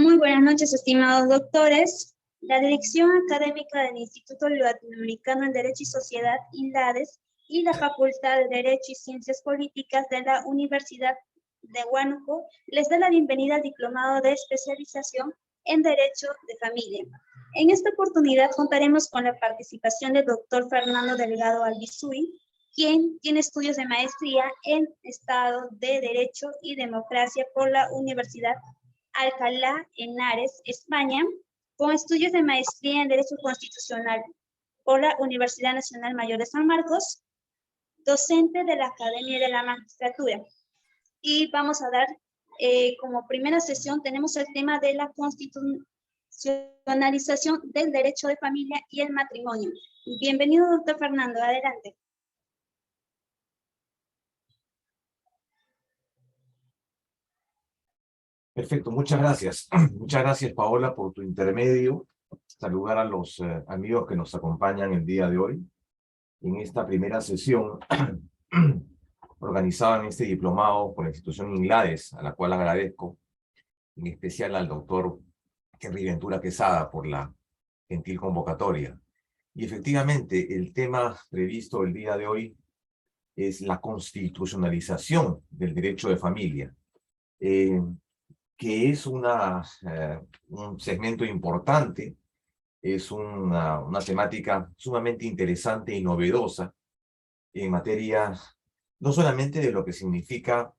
Muy buenas noches, estimados doctores. La Dirección Académica del Instituto Latinoamericano en Derecho y Sociedad, INDADES, y la Facultad de Derecho y Ciencias Políticas de la Universidad de Huánuco les da la bienvenida al Diplomado de Especialización en Derecho de Familia. En esta oportunidad contaremos con la participación del doctor Fernando Delgado Albizuy, quien tiene estudios de maestría en Estado de Derecho y Democracia por la Universidad Alcalá Henares, España, con estudios de maestría en Derecho Constitucional por la Universidad Nacional Mayor de San Marcos, docente de la Academia de la Magistratura. Y vamos a dar, como primera sesión, tenemos el tema de la constitucionalización del derecho de familia y el matrimonio. Bienvenido, doctor Fernando, adelante. Perfecto, muchas gracias. Muchas gracias, Paola, por tu intermedio. Saludar a los amigos que nos acompañan el día de hoy en esta primera sesión organizada en este diplomado por la institución INLADES, a la cual agradezco, en especial al doctor Henry Ventura Quesada por la gentil convocatoria. Y efectivamente, el tema previsto el día de hoy es la constitucionalización del derecho de familia. Que es un segmento importante, es una temática sumamente interesante y novedosa en materia no solamente de lo que significa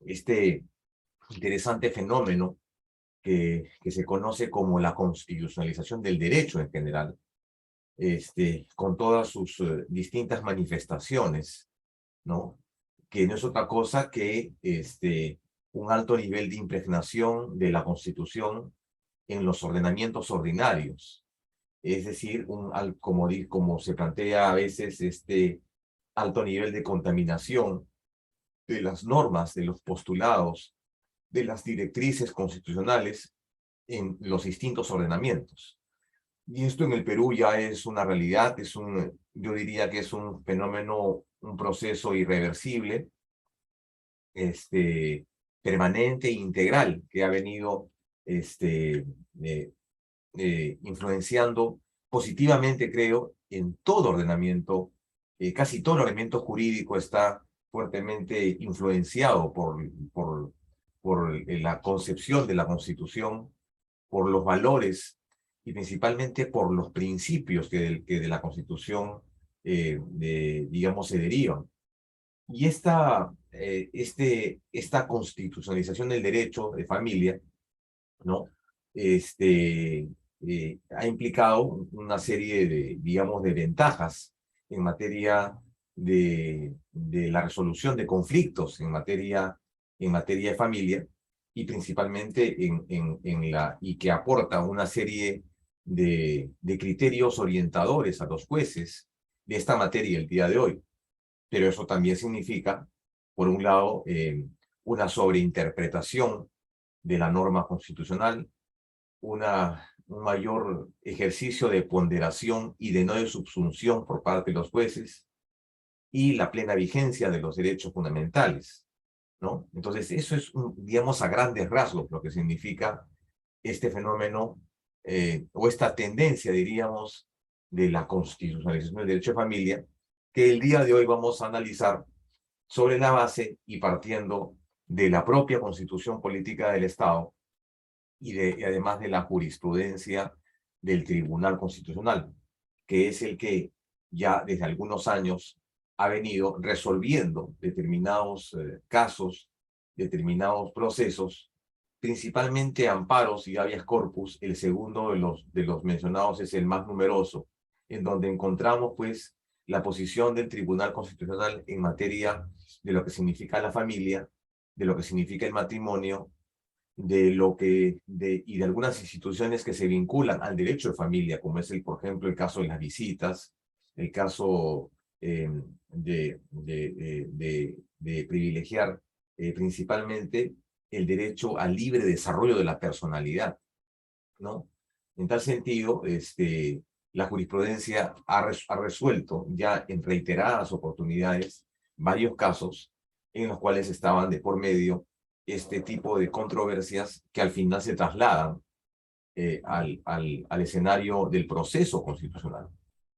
este interesante fenómeno que se conoce como la constitucionalización del derecho en general, con todas sus distintas manifestaciones, ¿no? Que no es otra cosa que un alto nivel de impregnación de la Constitución en los ordenamientos ordinarios. Es decir, como se plantea a veces, alto nivel de contaminación de las normas, de los postulados, de las directrices constitucionales en los distintos ordenamientos. Y esto en el Perú ya es una realidad, yo diría que es un fenómeno, un proceso irreversible, permanente e integral, que ha venido influenciando positivamente, creo, en todo ordenamiento. Casi todo el ordenamiento jurídico está fuertemente influenciado por la concepción de la Constitución, por los valores y principalmente por los principios que de la Constitución, digamos, se derivan. Y esta constitucionalización del derecho de familia, ¿no? Ha implicado una serie de, digamos, de ventajas en materia de la resolución de conflictos en materia de familia, y principalmente y que aporta una serie de criterios orientadores a los jueces de esta materia el día de hoy. Pero eso también significa, por un lado, una sobreinterpretación de la norma constitucional, un mayor ejercicio de ponderación y de no de subsunción por parte de los jueces, y la plena vigencia de los derechos fundamentales, ¿no? Entonces, eso es, digamos, a grandes rasgos lo que significa este fenómeno, o esta tendencia, diríamos, de la constitucionalización del derecho de familia, que el día de hoy vamos a analizar sobre la base y partiendo de la propia Constitución Política del Estado y además de la jurisprudencia del Tribunal Constitucional, que es el que ya desde algunos años ha venido resolviendo determinados casos, determinados procesos, principalmente amparos y habeas corpus. El segundo de los mencionados es el más numeroso, en donde encontramos pues la posición del Tribunal Constitucional en materia de lo que significa la familia, de lo que significa el matrimonio, y de algunas instituciones que se vinculan al derecho de familia, como es, por ejemplo, el caso de las visitas, el caso de privilegiar principalmente el derecho al libre desarrollo de la personalidad, ¿no? En tal sentido, la jurisprudencia ha resuelto ya en reiteradas oportunidades varios casos en los cuales estaban de por medio este tipo de controversias que al final se trasladan al escenario del proceso constitucional.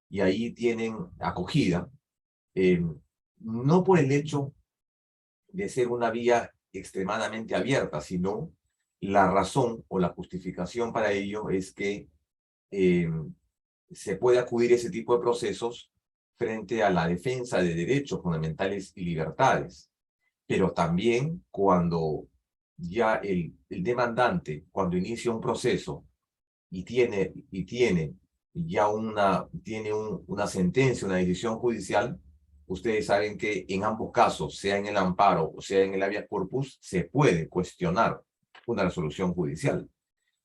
Y ahí tienen acogida, no por el hecho de ser una vía extremadamente abierta, sino la razón o la justificación para ello es que se puede acudir a ese tipo de procesos frente a la defensa de derechos fundamentales y libertades, pero también cuando ya el demandante, cuando inicia un proceso y tiene ya una sentencia, una decisión judicial, ustedes saben que en ambos casos, sea en el amparo o sea en el habeas corpus, se puede cuestionar una resolución judicial,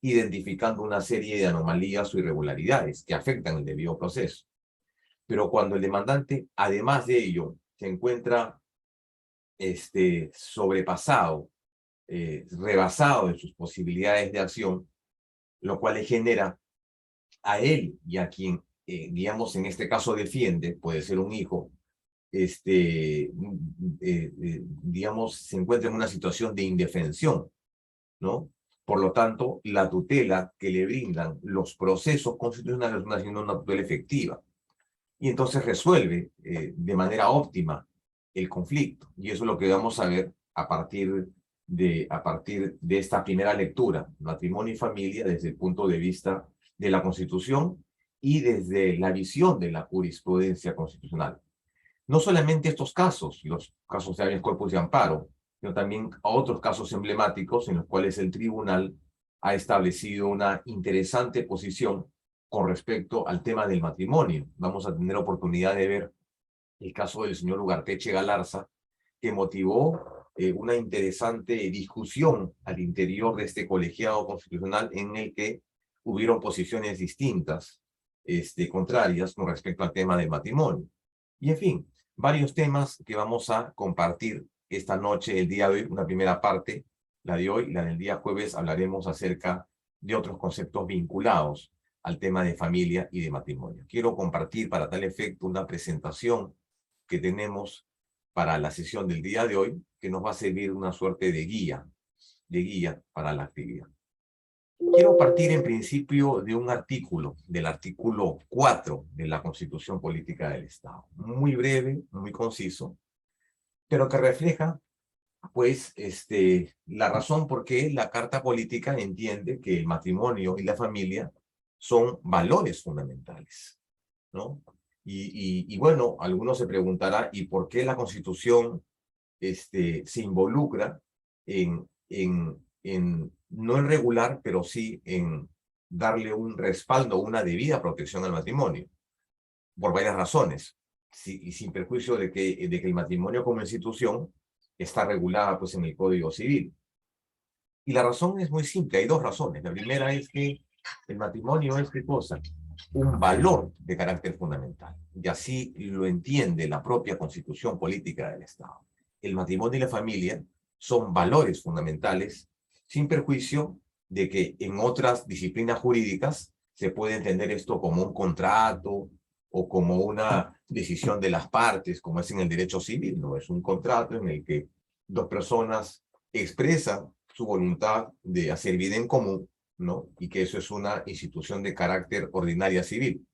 identificando una serie de anomalías o irregularidades que afectan el debido proceso. Pero cuando el demandante, además de ello, se encuentra sobrepasado, rebasado de sus posibilidades de acción, lo cual le genera a él y a quien, digamos, en este caso defiende, puede ser un hijo, digamos, se encuentra en una situación de indefensión, ¿no? Por lo tanto, la tutela que le brindan los procesos constitucionales es una tutela efectiva. Y entonces resuelve de manera óptima el conflicto. Y eso es lo que vamos a ver a partir de esta primera lectura, matrimonio y familia, desde el punto de vista de la Constitución y desde la visión de la jurisprudencia constitucional. No solamente estos casos, los casos de habeas corpus y amparo, sino también a otros casos emblemáticos en los cuales el tribunal ha establecido una interesante posición con respecto al tema del matrimonio. Vamos a tener oportunidad de ver el caso del señor Ugarteche Galarza, que motivó una interesante discusión al interior de este colegiado constitucional en el que hubieron posiciones distintas, contrarias con respecto al tema del matrimonio. Y en fin, varios temas que vamos a compartir esta noche, el día de hoy, una primera parte, la de hoy, la del día jueves, hablaremos acerca de otros conceptos vinculados al tema de familia y de matrimonio. Quiero compartir para tal efecto una presentación que tenemos para la sesión del día de hoy, que nos va a servir una suerte de guía para la actividad. Quiero partir en principio de un artículo, del artículo 4 de la Constitución Política del Estado. Muy breve, muy conciso, pero que refleja, pues, la razón por qué la Carta Política entiende que el matrimonio y la familia son valores fundamentales, ¿no? Y bueno, algunos se preguntará, ¿y por qué la Constitución se involucra no en regular, pero sí en darle un respaldo, una debida protección al matrimonio? Por varias razones, y sin perjuicio de que el matrimonio como institución está regulada pues en el Código Civil. Y la razón es muy simple, hay dos razones. La primera es que el matrimonio es, ¿qué cosa? Un valor de carácter fundamental, y así lo entiende la propia Constitución Política del Estado. El matrimonio y la familia son valores fundamentales, sin perjuicio de que en otras disciplinas jurídicas se puede entender esto como un contrato o como una decisión de las partes, como es en el derecho civil, ¿no? Es un contrato en el que dos personas expresan su voluntad de hacer vida en común, ¿no? Y que eso es una institución de carácter ordinaria civil.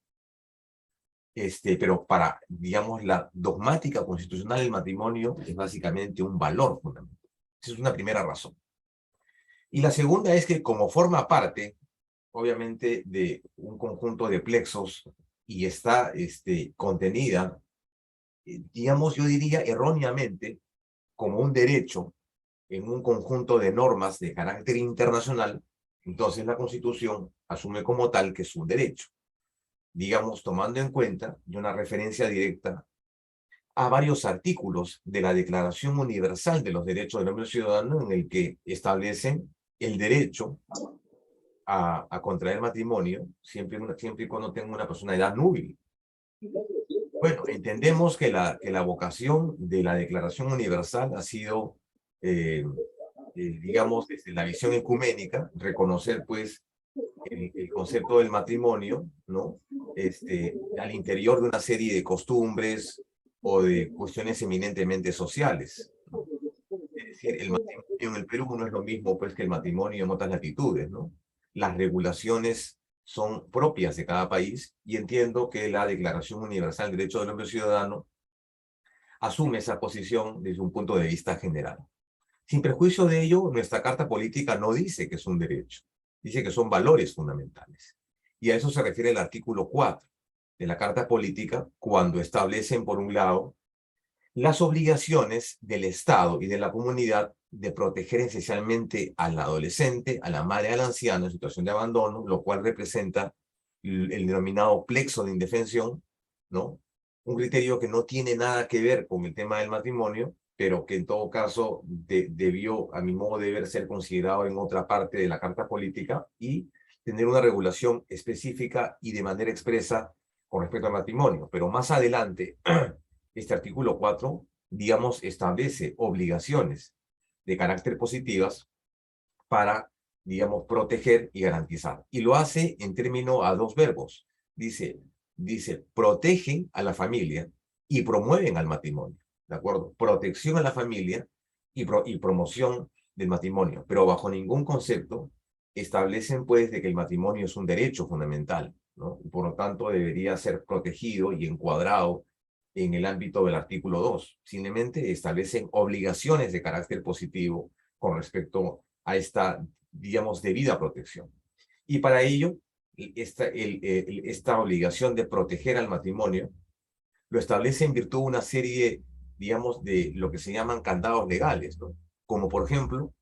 Pero para, digamos, la dogmática constitucional, el matrimonio es básicamente un valor fundamental. Esa es una primera razón. Y la segunda es que como forma parte, obviamente, de un conjunto de plexos y está contenida, digamos, yo diría erróneamente, como un derecho en un conjunto de normas de carácter internacional, entonces la Constitución asume como tal que es un derecho, digamos, tomando en cuenta y una referencia directa a varios artículos de la Declaración Universal de los Derechos del Hombre y Ciudadano, en el que establecen el derecho a contraer matrimonio siempre y cuando tenga una persona de edad núbil. Bueno, entendemos que la vocación de la Declaración Universal ha sido, digamos, desde la visión ecuménica, reconocer pues el concepto del matrimonio, ¿no? Al interior de una serie de costumbres o de cuestiones eminentemente sociales. Es decir, el matrimonio en el Perú no es lo mismo pues que el matrimonio en otras latitudes, ¿no? las regulaciones son propias de cada país y entiendo que la Declaración Universal del Derecho del Hombre Ciudadano asume esa posición desde un punto de vista general. Sin perjuicio de ello, nuestra Carta Política no dice que es un derecho, dice que son valores fundamentales. Y a eso se refiere el artículo 4 de la Carta Política, cuando establecen, por un lado, las obligaciones del Estado y de la comunidad de proteger esencialmente al adolescente, a la madre, al anciano en situación de abandono, lo cual representa el denominado plexo de indefensión, ¿no? Un criterio que no tiene nada que ver con el tema del matrimonio, pero que en todo caso debió, a mi modo de ver, ser considerado en otra parte de la Carta Política y tener una regulación específica y de manera expresa con respecto al matrimonio. Pero más adelante, este artículo 4, digamos, establece obligaciones de carácter positivas para, digamos, proteger y garantizar. Y lo hace en términos a dos verbos. Dice, protegen a la familia y promueven al matrimonio. ¿De acuerdo? Protección a la familia y promoción del matrimonio. Pero bajo ningún concepto establecen, pues, de que el matrimonio es un derecho fundamental, ¿no? Y por lo tanto, debería ser protegido y encuadrado en el ámbito del artículo 2. Simplemente establecen obligaciones de carácter positivo con respecto a esta, digamos, debida protección. Y para ello, esta obligación de proteger al matrimonio lo establece en virtud de una serie, digamos, de lo que se llaman candados legales, ¿no? Como por ejemplo,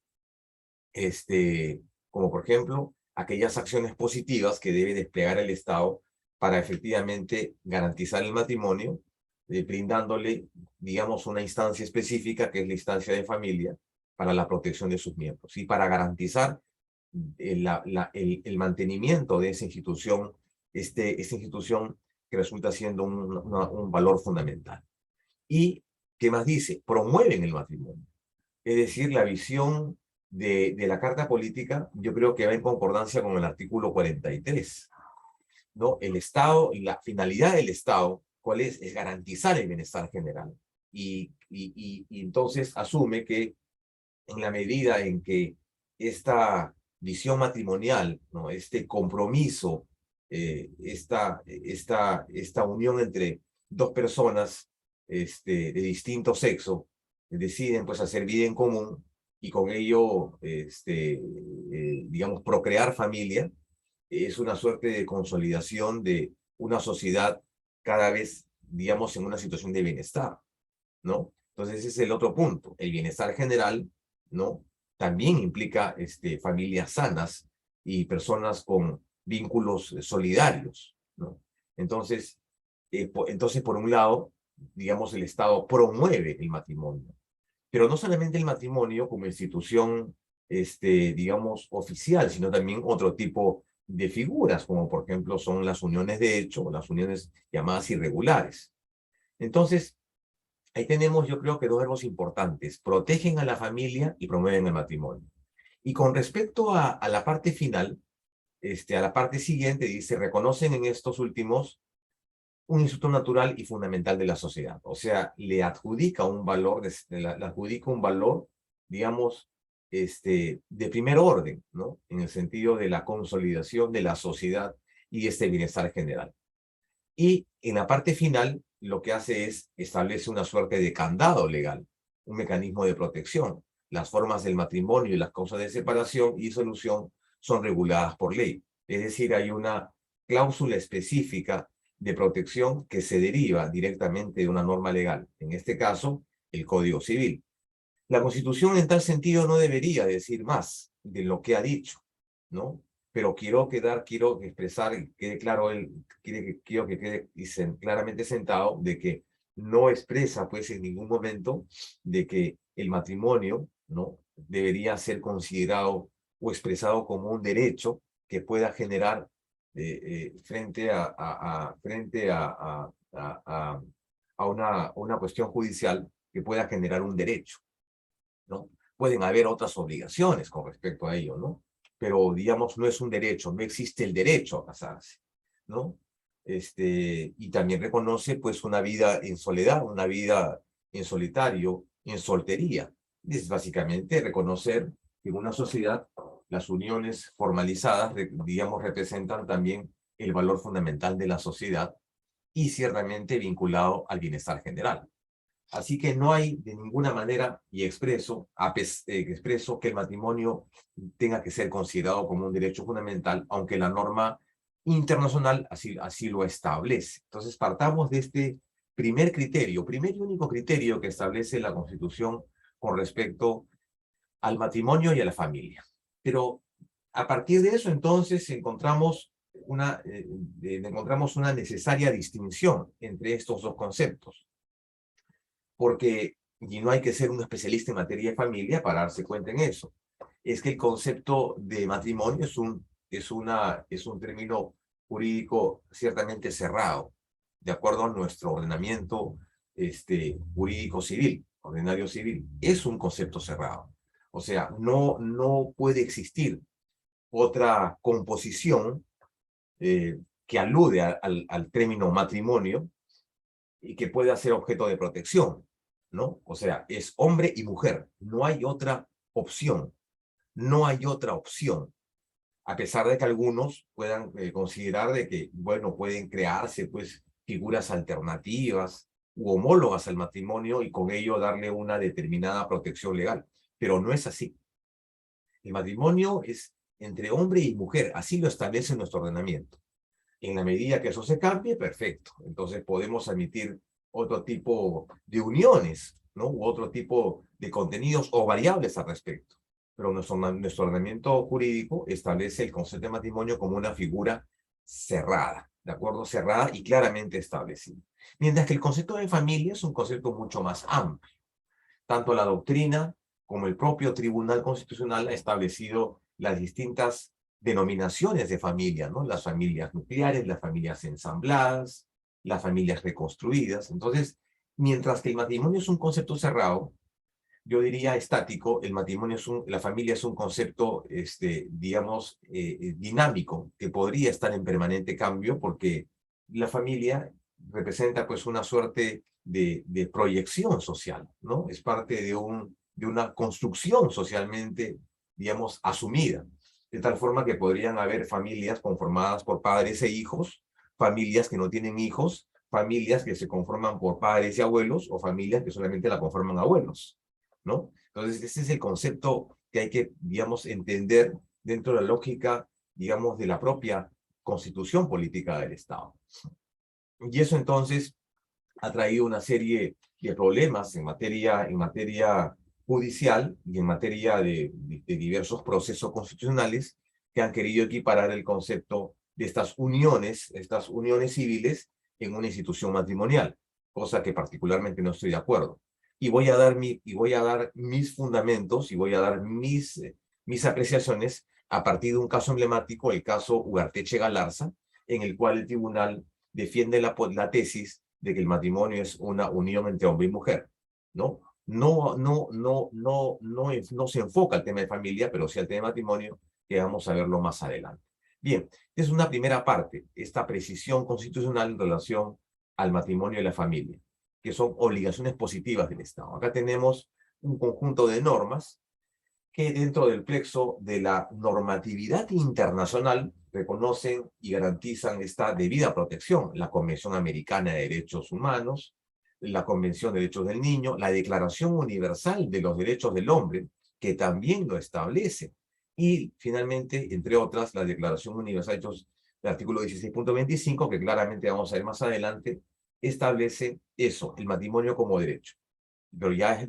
aquellas acciones positivas que debe desplegar el Estado para efectivamente garantizar el matrimonio, brindándole, digamos, una instancia específica que es la instancia de familia para la protección de sus miembros y para garantizar el mantenimiento de esa institución, esta institución que resulta siendo un valor fundamental. ¿Y qué más dice? Promueven el matrimonio. Es decir, la visión de la Carta Política, yo creo que va en concordancia con el artículo 43, ¿no? El Estado, y la finalidad del Estado, ¿cuál es? Es garantizar el bienestar general. Y entonces asume que en la medida en que esta visión matrimonial, ¿no? Este compromiso, esta unión entre dos personas de distinto sexo, deciden pues hacer vida en común y con ello, digamos, procrear familia, es una suerte de consolidación de una sociedad cada vez, digamos, en una situación de bienestar, ¿no? Entonces ese es el otro punto. El bienestar general, ¿no? También implica familias sanas y personas con vínculos solidarios, ¿no? Entonces, por un lado, digamos, el Estado promueve el matrimonio, pero no solamente el matrimonio como institución, digamos, oficial, sino también otro tipo de figuras, como por ejemplo son las uniones de hecho, o las uniones llamadas irregulares. Entonces, ahí tenemos, yo creo que dos verbos importantes: protegen a la familia y promueven el matrimonio. Y con respecto a la parte final, a la parte siguiente, dice, reconocen en estos últimos un instituto natural y fundamental de la sociedad. O sea, le adjudica un valor, digamos, de primer orden, ¿no? En el sentido de la consolidación de la sociedad y este bienestar general. Y en la parte final, lo que hace es establece una suerte de candado legal, un mecanismo de protección. Las formas del matrimonio y las causas de separación y disolución son reguladas por ley. Es decir, hay una cláusula específica de protección que se deriva directamente de una norma legal, en este caso, el Código Civil. La Constitución en tal sentido no debería decir más de lo que ha dicho, ¿no? Pero quiero expresar, que quede claro, quiero que quede claramente sentado de que no expresa, pues, en ningún momento de que el matrimonio, ¿no? Debería ser considerado o expresado como un derecho que pueda generar frente a una cuestión judicial que pueda generar un derecho, ¿no? Pueden haber otras obligaciones con respecto a ello, ¿no? Pero, digamos, no es un derecho, no existe el derecho a casarse, ¿no? Y también reconoce, pues, una vida en soledad, una vida en solitario, en soltería. Es básicamente reconocer que en una sociedad las uniones formalizadas, digamos, representan también el valor fundamental de la sociedad y ciertamente vinculado al bienestar general. Así que no hay de ninguna manera, y expreso que el matrimonio tenga que ser considerado como un derecho fundamental, aunque la norma internacional así lo establece. Entonces, partamos de este primer y único criterio que establece la Constitución con respecto al matrimonio y a la familia. Pero a partir de eso, entonces, encontramos una necesaria distinción entre estos dos conceptos. Porque, y no hay que ser un especialista en materia de familia para darse cuenta en eso, es que el concepto de matrimonio es un término jurídico ciertamente cerrado, de acuerdo a nuestro ordenamiento jurídico civil, ordenario civil. Es un concepto cerrado. O sea, no puede existir otra composición que alude al término matrimonio y que pueda ser objeto de protección, ¿no? O sea, es hombre y mujer. No hay otra opción. No hay otra opción. A pesar de que algunos puedan considerar de que, bueno, pueden crearse, pues, figuras alternativas u homólogas al matrimonio y con ello darle una determinada protección legal. Pero no es así. El matrimonio es entre hombre y mujer. Así lo establece nuestro ordenamiento. En la medida que eso se cambie, perfecto. Entonces podemos admitir otro tipo de uniones, ¿no? U otro tipo de contenidos o variables al respecto. Pero nuestro ordenamiento jurídico establece el concepto de matrimonio como una figura cerrada, ¿de acuerdo? Cerrada y claramente establecida. Mientras que el concepto de familia es un concepto mucho más amplio. Tanto la doctrina como el propio Tribunal Constitucional ha establecido las distintas denominaciones de familia, ¿no? Las familias nucleares, las familias ensambladas, las familias reconstruidas. Entonces, mientras que el matrimonio es un concepto cerrado, yo diría estático, la familia es un concepto, digamos, dinámico, que podría estar en permanente cambio porque la familia representa pues una suerte de proyección social, ¿no? Es parte de una construcción socialmente, digamos, asumida. De tal forma que podrían haber familias conformadas por padres e hijos, familias que no tienen hijos, familias que se conforman por padres y abuelos, o familias que solamente la conforman abuelos, ¿no? Entonces, ese es el concepto que hay que, digamos, entender dentro de la lógica, digamos, de la propia constitución política del Estado. Y eso entonces ha traído una serie de problemas en materia judicial y en materia de diversos procesos constitucionales que han querido equiparar el concepto de estas uniones civiles en una institución matrimonial, cosa que particularmente no estoy de acuerdo. Y voy a dar mis fundamentos y voy a dar mis apreciaciones a partir de un caso emblemático, el caso Ugarteche-Galarza, en el cual el tribunal defiende la tesis de que el matrimonio es una unión entre hombre y mujer, ¿no? No se enfoca al tema de familia, pero sí al tema de matrimonio, que vamos a verlo más adelante. Bien, es una primera parte, esta precisión constitucional en relación al matrimonio y la familia, que son obligaciones positivas del Estado. Acá tenemos un conjunto de normas que dentro del plexo de la normatividad internacional reconocen y garantizan esta debida protección. La Convención Americana de Derechos Humanos, la Convención de Derechos del Niño, la Declaración Universal de los Derechos del Hombre, que también lo establece. Y finalmente, entre otras, la Declaración Universal de Derechos del artículo 16.25, que claramente vamos a ver más adelante, establece eso, el matrimonio como derecho. Pero ya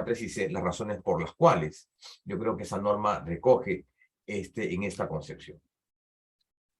precisé las razones por las cuales yo creo que esa norma recoge en esta concepción.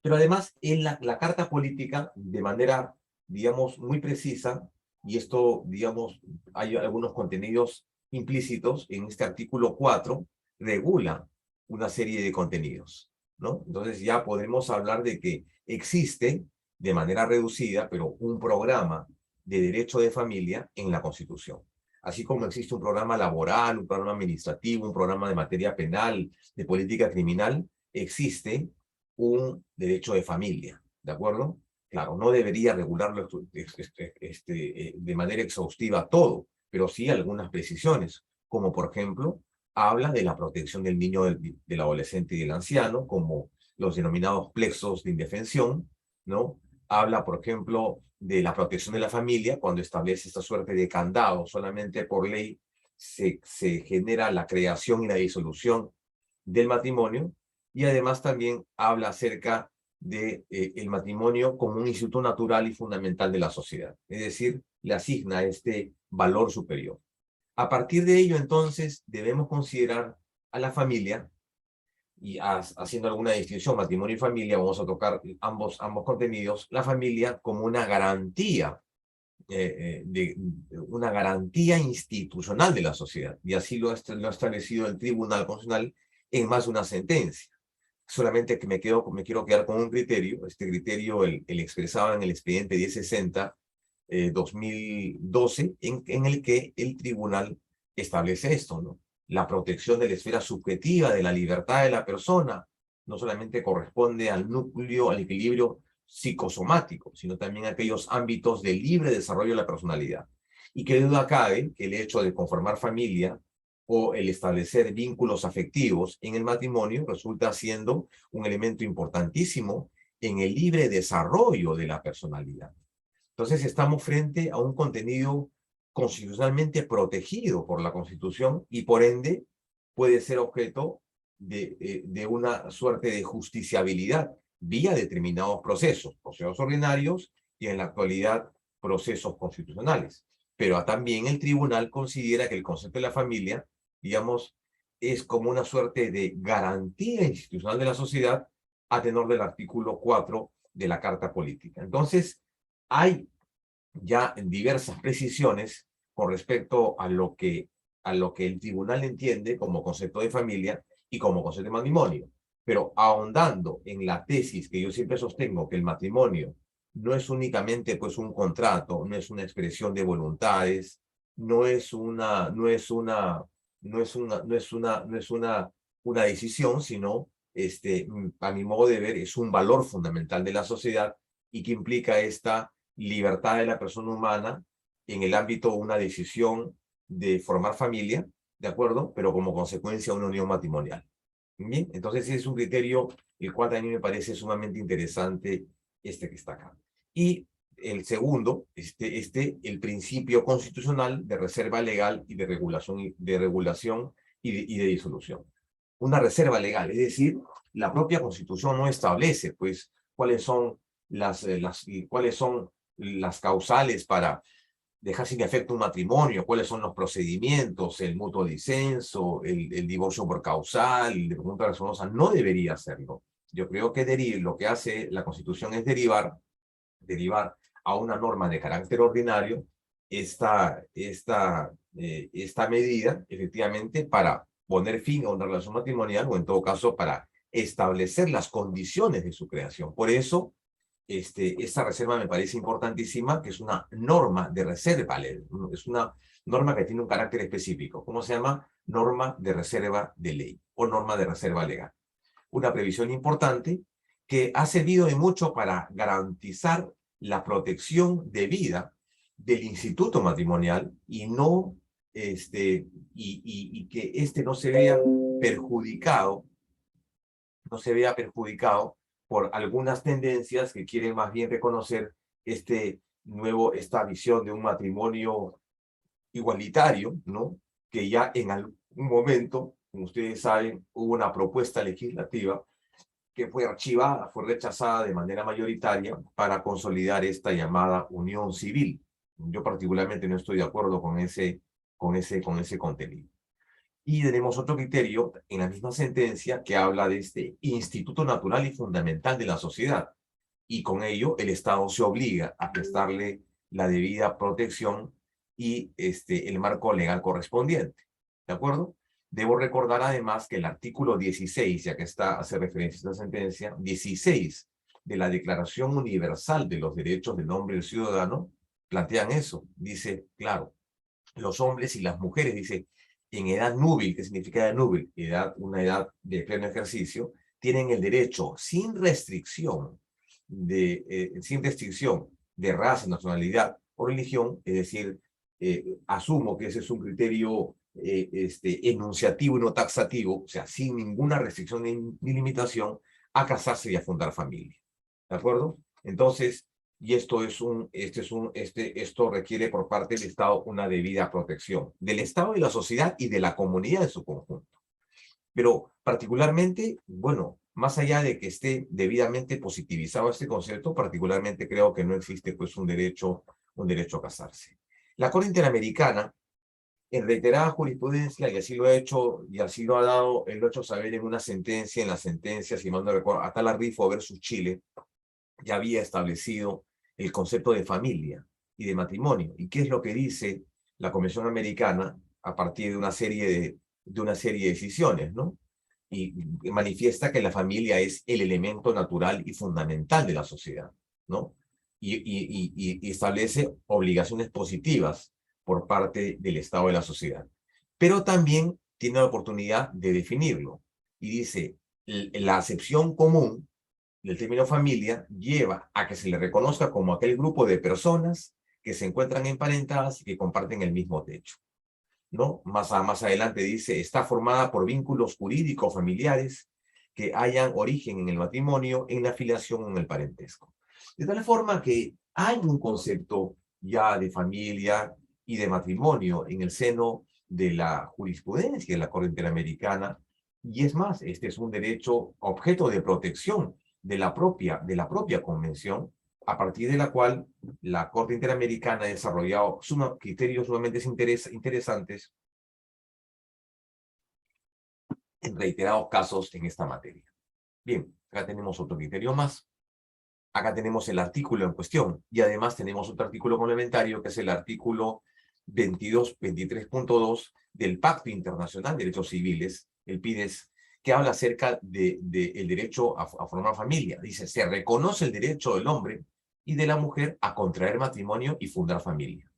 Pero además, en la Carta Política, de manera, digamos, muy precisa, y esto, digamos, hay algunos contenidos implícitos en este artículo 4, regula una serie de contenidos, ¿no? Entonces ya podemos hablar de que existe, de manera reducida, pero un programa de derecho de familia en la Constitución. Así como existe un programa laboral, un programa administrativo, un programa de materia penal, de política criminal, existe un derecho de familia, ¿de acuerdo? Claro, no debería regularlo de manera exhaustiva todo, pero sí algunas precisiones, como por ejemplo, habla de la protección del niño, del adolescente y del anciano, como los denominados plexos de indefensión, ¿no? Habla, por ejemplo, de la protección de la familia, cuando establece esta suerte de candado. Solamente por ley se genera la creación y la disolución del matrimonio, y además también habla acerca de el matrimonio como un instituto natural y fundamental de la sociedad. Es decir, le asigna este valor superior. A partir de ello, entonces, debemos considerar a la familia, y haciendo alguna distinción, matrimonio y familia, vamos a tocar ambos contenidos, la familia como una garantía, una garantía institucional de la sociedad, y así lo ha establecido el Tribunal Constitucional en más de una sentencia. Solamente que me quiero quedar con un criterio. Este criterio el expresaba en el expediente 1060 2012, en el que el tribunal establece esto, ¿no? La protección de la esfera subjetiva de la libertad de la persona no solamente corresponde al núcleo, al equilibrio psicosomático, sino también a aquellos ámbitos de libre desarrollo de la personalidad. Y qué duda cabe que el hecho de conformar familia o el establecer vínculos afectivos en el matrimonio resulta siendo un elemento importantísimo en el libre desarrollo de la personalidad. Entonces estamos frente a un contenido constitucionalmente protegido por la Constitución y por ende puede ser objeto de una suerte de justiciabilidad vía determinados procesos ordinarios y en la actualidad procesos constitucionales. Pero también el tribunal considera que el concepto de la familia, digamos, es como una suerte de garantía institucional de la sociedad a tenor del artículo 4 de la Carta Política. Entonces, hay ya diversas precisiones con respecto a lo que el tribunal entiende como concepto de familia y como concepto de matrimonio. Pero ahondando en la tesis que yo siempre sostengo, que el matrimonio no es únicamente pues un contrato, no es una expresión de voluntades, no es una decisión, sino a mi modo de ver es un valor fundamental de la sociedad y que implica esta libertad de la persona humana en el ámbito de una decisión de formar familia, ¿de acuerdo? Pero como consecuencia una unión matrimonial. Bien, entonces ese es un criterio el cual a mí me parece sumamente interesante que está acá. Y el segundo, el principio constitucional de reserva legal y de regulación y de disolución. Una reserva legal, es decir, la propia Constitución no establece, pues, cuáles son las causales para dejar sin efecto un matrimonio, cuáles son los procedimientos, el mutuo disenso, el divorcio por causal, el de pregunta resolusa, no debería hacerlo. Yo creo que lo que hace la Constitución es derivar a una norma de carácter ordinario esta medida, efectivamente, para poner fin a una relación matrimonial o en todo caso para establecer las condiciones de su creación. Por eso, esta reserva me parece importantísima, que es una norma de reserva, es una norma que tiene un carácter específico. ¿Cómo se llama? Norma de reserva de ley o norma de reserva legal. Una previsión importante que ha servido de mucho para garantizar la protección de vida del instituto matrimonial y no que no se vea perjudicado por algunas tendencias que quieren más bien reconocer esta visión de un matrimonio igualitario, ¿no? Que ya en algún momento, como ustedes saben, hubo una propuesta legislativa que fue archivada, fue rechazada de manera mayoritaria para consolidar esta llamada unión civil. Yo particularmente no estoy de acuerdo con ese contenido. Y tenemos otro criterio en la misma sentencia que habla de este instituto natural y fundamental de la sociedad. Y con ello el Estado se obliga a prestarle la debida protección y el marco legal correspondiente. ¿De acuerdo? Debo recordar además que el artículo 16, ya que hace referencia a esta sentencia, 16 de la Declaración Universal de los Derechos del Hombre y del Ciudadano, plantean eso. Dice, claro, los hombres y las mujeres, dice, en edad núbil, ¿qué significa edad núbil? Una edad de pleno ejercicio, tienen el derecho sin restricción de raza, nacionalidad o religión, es decir, asumo que ese es un criterio enunciativo y no taxativo, o sea, sin ninguna restricción ni limitación, a casarse y a fundar familia. ¿De acuerdo? Entonces, y esto requiere por parte del Estado una debida protección del Estado y la sociedad y de la comunidad en su conjunto. Pero particularmente, bueno, más allá de que esté debidamente positivizado este concepto, particularmente creo que no existe pues un derecho a casarse. La Corte Interamericana, en reiterada jurisprudencia, y así lo ha hecho, y así lo ha dado, lo ha hecho saber en una sentencia, si mal no recuerdo, Atala Rifo versus Chile, ya había establecido el concepto de familia y de matrimonio. ¿Y qué es lo que dice la Convención Americana a partir de una serie de decisiones, ¿no? Y manifiesta que la familia es el elemento natural y fundamental de la sociedad, ¿no? Y establece obligaciones positivas por parte del Estado de la sociedad. Pero también tiene la oportunidad de definirlo. Y dice, la acepción común del término familia lleva a que se le reconozca como aquel grupo de personas que se encuentran emparentadas y que comparten el mismo techo, ¿no? Más adelante dice, está formada por vínculos jurídicos familiares que hayan origen en el matrimonio, en la filiación o en el parentesco. De tal forma que hay un concepto ya de familia y de matrimonio en el seno de la jurisprudencia de la Corte Interamericana, y es más, este es un derecho objeto de protección de la propia convención, a partir de la cual la Corte Interamericana ha desarrollado criterios sumamente interesantes en reiterados casos en esta materia. Bien, acá tenemos otro criterio más. Acá tenemos el artículo en cuestión y además tenemos otro artículo complementario que es el artículo 23.2 del Pacto Internacional de Derechos Civiles, el PIDES, que habla acerca del derecho a formar familia. Dice, se reconoce el derecho del hombre y de la mujer a contraer matrimonio y fundar familia.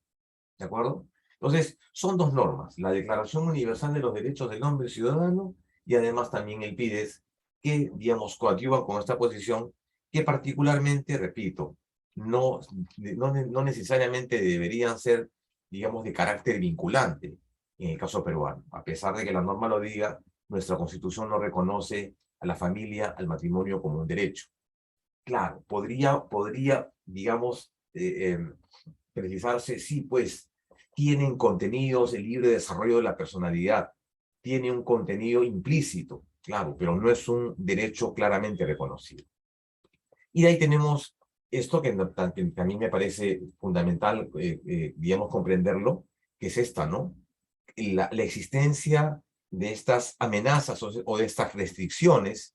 ¿De acuerdo? Entonces, son dos normas, la Declaración Universal de los Derechos del Hombre Ciudadano y además también el PIDES, que, digamos, coadyuvan con esta posición, que particularmente, repito, no necesariamente deberían ser, digamos, de carácter vinculante en el caso peruano. A pesar de que la norma lo diga, nuestra Constitución no reconoce a la familia, al matrimonio como un derecho. Claro, podría digamos, precisarse, sí, pues, tienen contenidos, el libre desarrollo de la personalidad, tiene un contenido implícito, claro, pero no es un derecho claramente reconocido. Y de ahí tenemos esto que también me parece fundamental, digamos, comprenderlo, que es esta, ¿no? La existencia de estas amenazas o de estas restricciones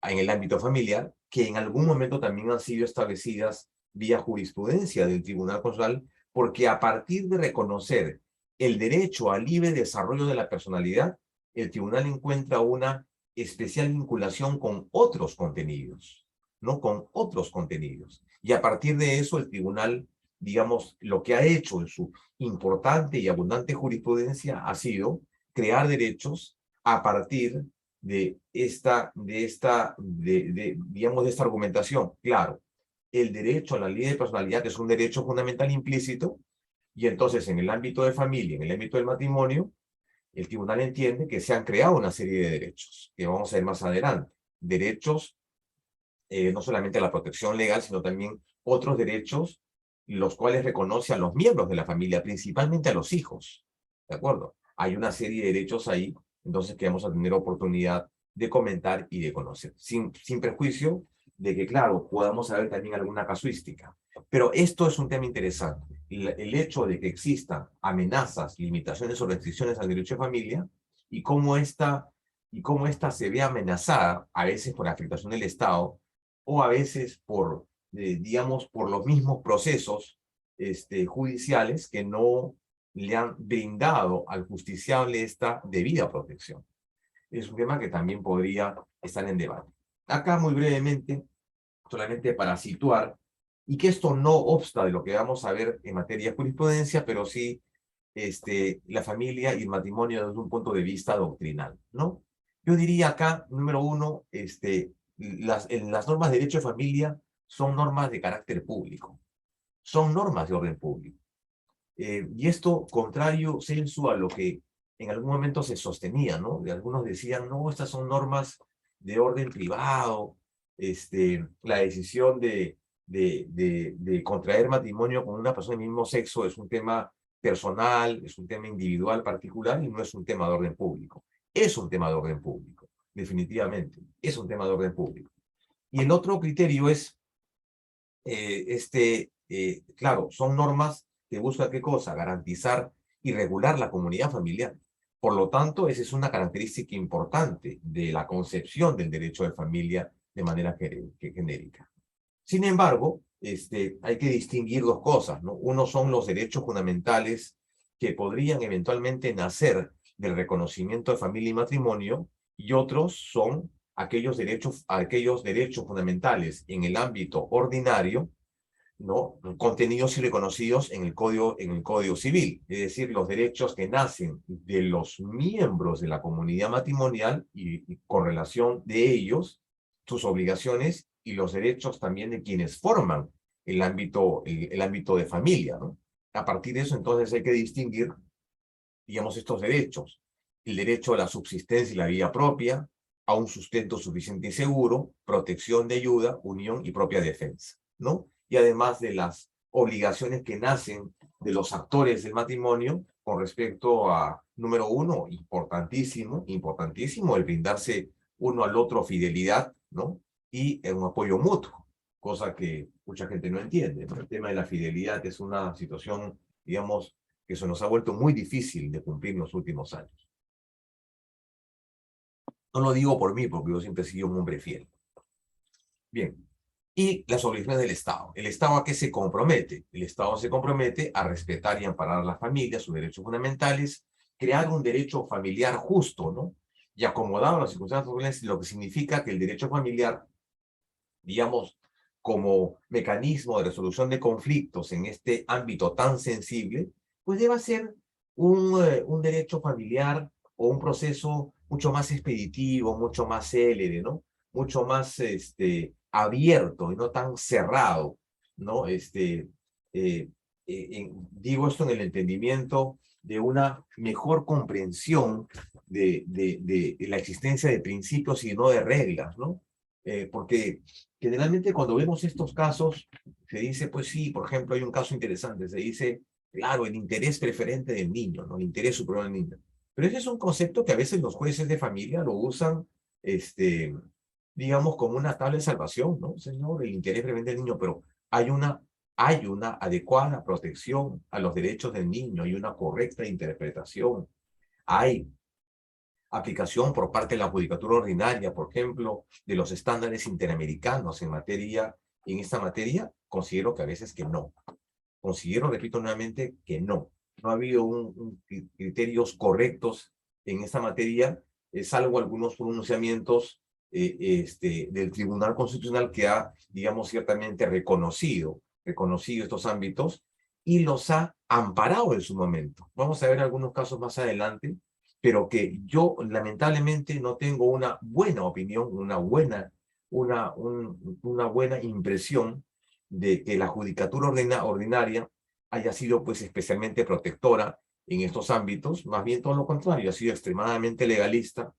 en el ámbito familiar, que en algún momento también han sido establecidas vía jurisprudencia del Tribunal Constitucional, porque a partir de reconocer el derecho al libre desarrollo de la personalidad, el tribunal encuentra una especial vinculación con otros contenidos, ¿no? Con otros contenidos. Y a partir de eso, el tribunal, digamos, lo que ha hecho en su importante y abundante jurisprudencia ha sido crear derechos a partir de digamos, de esta argumentación. Claro, el derecho a la libre personalidad es un derecho fundamental implícito, y entonces en el ámbito de familia, en el ámbito del matrimonio, el tribunal entiende que se han creado una serie de derechos, que vamos a ver más adelante. Derechos, no solamente a la protección legal, sino también otros derechos, los cuales reconoce a los miembros de la familia, principalmente a los hijos. ¿De acuerdo? Hay una serie de derechos ahí, entonces que vamos a tener oportunidad de comentar y de conocer, sin perjuicio de que, claro, podamos saber también alguna casuística. Pero esto es un tema interesante. El hecho de que existan amenazas, limitaciones o restricciones al derecho de familia y cómo esta se ve amenazada, a veces por afectación del Estado o a veces por, digamos, por los mismos procesos judiciales que no le han brindado al justiciable esta debida protección. Es un tema que también podría estar en debate. Acá, muy brevemente, solamente para situar, y que esto no obsta de lo que vamos a ver en materia de jurisprudencia, pero sí la familia y el matrimonio desde un punto de vista doctrinal, ¿no? Yo diría acá, número uno, las normas de derecho de familia son normas de carácter público, son normas de orden público. Y esto, contrario, sensu, a lo que en algún momento se sostenía, ¿no? Y algunos decían, no, estas son normas de orden privado, la decisión de contraer matrimonio con una persona del mismo sexo es un tema personal, es un tema individual particular y no es un tema de orden público. Es un tema de orden público, definitivamente, es un tema de orden público. Y el otro criterio es, claro, son normas que buscan ¿qué cosa? Garantizar y regular la comunidad familiar. Por lo tanto, esa es una característica importante de la concepción del derecho de familia de manera genérica. Sin embargo, hay que distinguir dos cosas, ¿no? Uno son los derechos fundamentales que podrían eventualmente nacer del reconocimiento de familia y matrimonio, y otros son aquellos derechos fundamentales en el ámbito ordinario, ¿no? Contenidos y reconocidos en el Código Civil, es decir, los derechos que nacen de los miembros de la comunidad matrimonial y con relación de ellos, sus obligaciones y los derechos también de quienes forman el ámbito de familia, ¿no? A partir de eso, entonces, hay que distinguir, digamos, estos derechos. El derecho a la subsistencia y la vida propia, a un sustento suficiente y seguro, protección de ayuda, unión y propia defensa, ¿no? Y además de las obligaciones que nacen de los actores del matrimonio con respecto a, número uno, importantísimo, el brindarse uno al otro fidelidad, ¿no? Y un apoyo mutuo, cosa que mucha gente no entiende, ¿no? El tema de la fidelidad es una situación, digamos, que se nos ha vuelto muy difícil de cumplir en los últimos años. No lo digo por mí, porque yo siempre he sido un hombre fiel. Bien. Y las obligaciones del Estado. ¿El Estado a qué se compromete? El Estado se compromete a respetar y amparar a las familias, sus derechos fundamentales, crear un derecho familiar justo, ¿no? Y acomodado a las circunstancias, lo que significa que el derecho familiar, digamos, como mecanismo de resolución de conflictos en este ámbito tan sensible, pues debe ser un derecho familiar o un proceso mucho más expeditivo, mucho más célere, ¿no? Mucho más abierto y no tan cerrado, ¿no? Digo esto en el entendimiento de una mejor comprensión de la existencia de principios y no de reglas, ¿no? Porque generalmente cuando vemos estos casos, se dice, pues sí, por ejemplo, hay un caso interesante, se dice, claro, el interés preferente del niño, ¿no? El interés superior del niño. Pero ese es un concepto que a veces los jueces de familia lo usan, digamos, como una tabla de salvación, ¿no? Señor, el interés preferente del niño, pero hay una adecuada protección a los derechos del niño, hay una correcta interpretación, hay aplicación por parte de la judicatura ordinaria, por ejemplo, de los estándares interamericanos en esta materia, considero que a veces que no. Considero, repito nuevamente, que no. No ha habido criterios correctos en esta materia, salvo algunos pronunciamientos del Tribunal Constitucional que ha, digamos, ciertamente reconocido estos ámbitos y los ha amparado en su momento. Vamos a ver algunos casos más adelante, pero que yo lamentablemente no tengo una buena opinión, una buena impresión de que la judicatura ordinaria haya sido pues especialmente protectora en estos ámbitos, más bien todo lo contrario, ha sido extremadamente legalista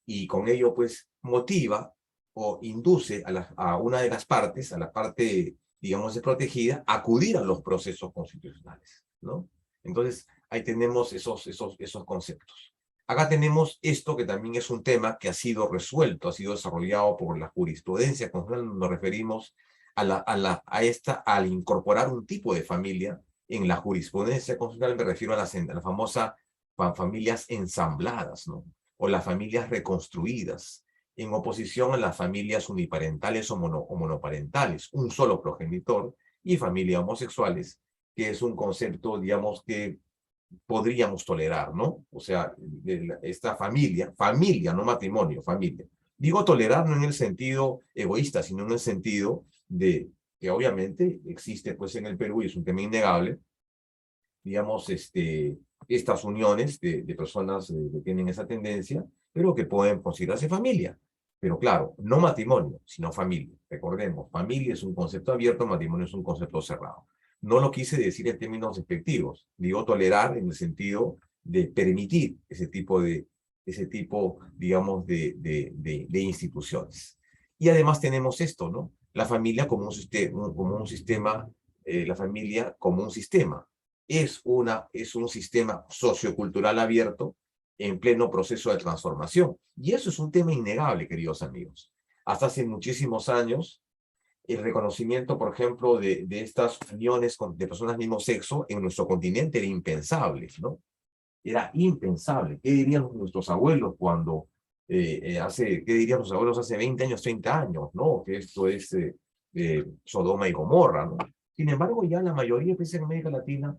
y con ello pues motiva o induce a una de las partes, a la parte digamos desprotegida, a acudir a los procesos constitucionales, ¿no? Entonces ahí tenemos esos conceptos. Acá tenemos esto que también es un tema que ha sido resuelto, ha sido desarrollado por la jurisprudencia, cuando nos referimos al incorporar un tipo de familia en la jurisprudencia constitucional, me refiero a la famosa familias ensambladas, ¿no? O las familias reconstruidas, en oposición a las familias uniparentales o monoparentales, un solo progenitor, y familias homosexuales, que es un concepto, digamos, que podríamos tolerar, ¿no? O sea, esta familia, no matrimonio, familia. Digo tolerar no en el sentido egoísta, sino en el sentido de que obviamente existe pues en el Perú, y es un tema innegable, digamos, estas uniones de personas que tienen esa tendencia, pero que pueden considerarse familia. Pero claro, no matrimonio, sino familia. Recordemos, familia es un concepto abierto, matrimonio es un concepto cerrado. No lo quise decir en términos despectivos, digo tolerar en el sentido de permitir ese tipo, digamos, de instituciones. Y además tenemos esto, ¿no? La familia como un sistema, la familia como un sistema. Es un sistema sociocultural abierto en pleno proceso de transformación. Y eso es un tema innegable, queridos amigos. Hasta hace muchísimos años, el reconocimiento, por ejemplo, de estas uniones de personas del mismo sexo en nuestro continente era impensable, ¿no? Era impensable. ¿Qué dirían nuestros abuelos cuando qué dirían los abuelos hace 20 años, 30 años, ¿no? Que esto es Sodoma y Gomorra, ¿no? Sin embargo, ya la mayoría de países en América Latina,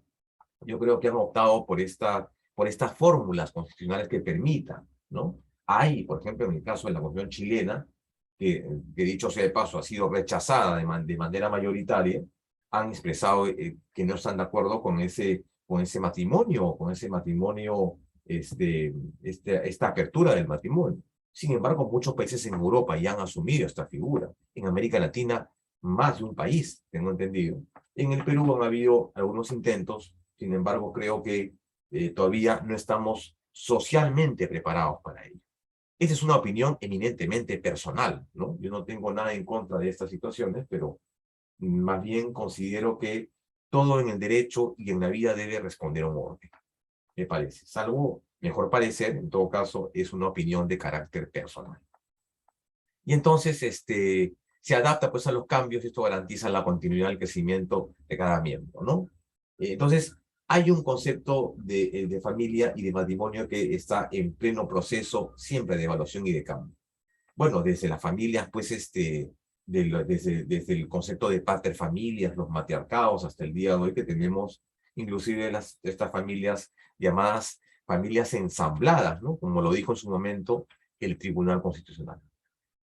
yo creo que han optado por estas fórmulas constitucionales que permitan, ¿no? Hay, por ejemplo, en el caso de la Constitución chilena, que dicho sea de paso, ha sido rechazada de manera mayoritaria, han expresado que no están de acuerdo con ese matrimonio, esta apertura del matrimonio. Sin embargo, muchos países en Europa ya han asumido esta figura. En América Latina, más de un país, tengo entendido. En el Perú han habido algunos intentos, sin embargo, creo que todavía no estamos socialmente preparados para ello. Esa es una opinión eminentemente personal, ¿no? Yo no tengo nada en contra de estas situaciones, pero más bien considero que todo en el derecho y en la vida debe responder a un orden, me parece. Salvo, mejor parecer, en todo caso, es una opinión de carácter personal. Y entonces, se adapta pues a los cambios y esto garantiza la continuidad del crecimiento de cada miembro, ¿no? Entonces, hay un concepto de familia y de matrimonio que está en pleno proceso siempre de evaluación y de cambio. Bueno, desde las familias, pues, desde el concepto de paterfamilias, los matriarcados, hasta el día de hoy que tenemos inclusive estas familias llamadas familias ensambladas, ¿no? Como lo dijo en su momento el Tribunal Constitucional.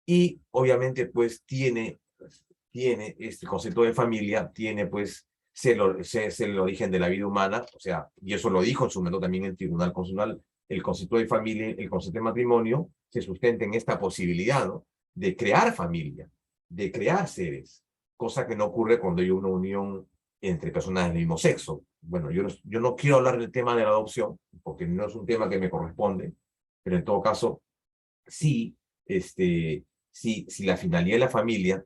Y obviamente, pues, tiene este concepto de familia, tiene, pues, ser el origen de la vida humana, o sea, y eso lo dijo en su momento también el Tribunal Constitucional, el concepto de familia, el concepto de matrimonio, se sustenta en esta posibilidad, ¿no? De crear familia, de crear seres, cosa que no ocurre cuando hay una unión entre personas del mismo sexo. Bueno, yo no quiero hablar del tema de la adopción, porque no es un tema que me corresponde, pero en todo caso, sí, si la finalidad de la familia,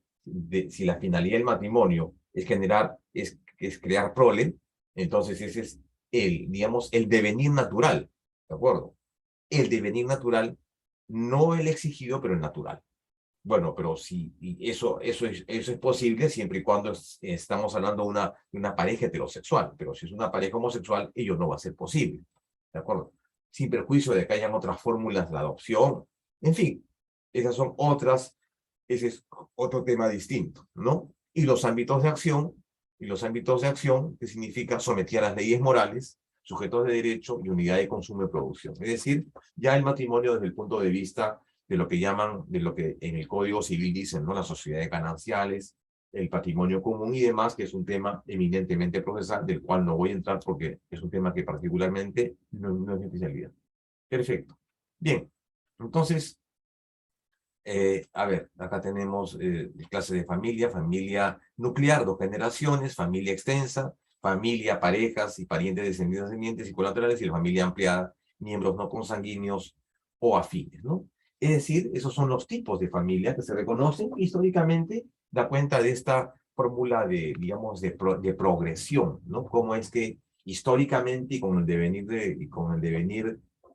si la finalidad del matrimonio es crear prole, entonces ese es digamos, el devenir natural, ¿de acuerdo? El devenir natural, no el exigido, pero el natural. Bueno, pero sí, y eso es posible siempre y cuando estamos hablando de una pareja heterosexual, pero si es una pareja homosexual, ello no va a ser posible, ¿de acuerdo? Sin perjuicio de que hayan otras fórmulas de adopción, en fin, ese es otro tema distinto, ¿no? Y los ámbitos de acción, que significa someter a las leyes morales, sujetos de derecho y unidad de consumo y producción. Es decir, ya el matrimonio desde el punto de vista de lo que en el Código Civil dicen, ¿no? Las sociedades gananciales, el patrimonio común y demás, que es un tema eminentemente procesal, del cual no voy a entrar porque es un tema que particularmente no es mi especialidad. Perfecto. Bien, entonces, a ver, acá tenemos clases de familia nuclear, 2 generaciones, familia extensa, familia, parejas y parientes descendientes y colaterales, y la familia ampliada, miembros no consanguíneos o afines, ¿no? Es decir, esos son los tipos de familia que se reconocen históricamente, da cuenta de esta fórmula digamos, de progresión, ¿no? Cómo es que históricamente y con el devenir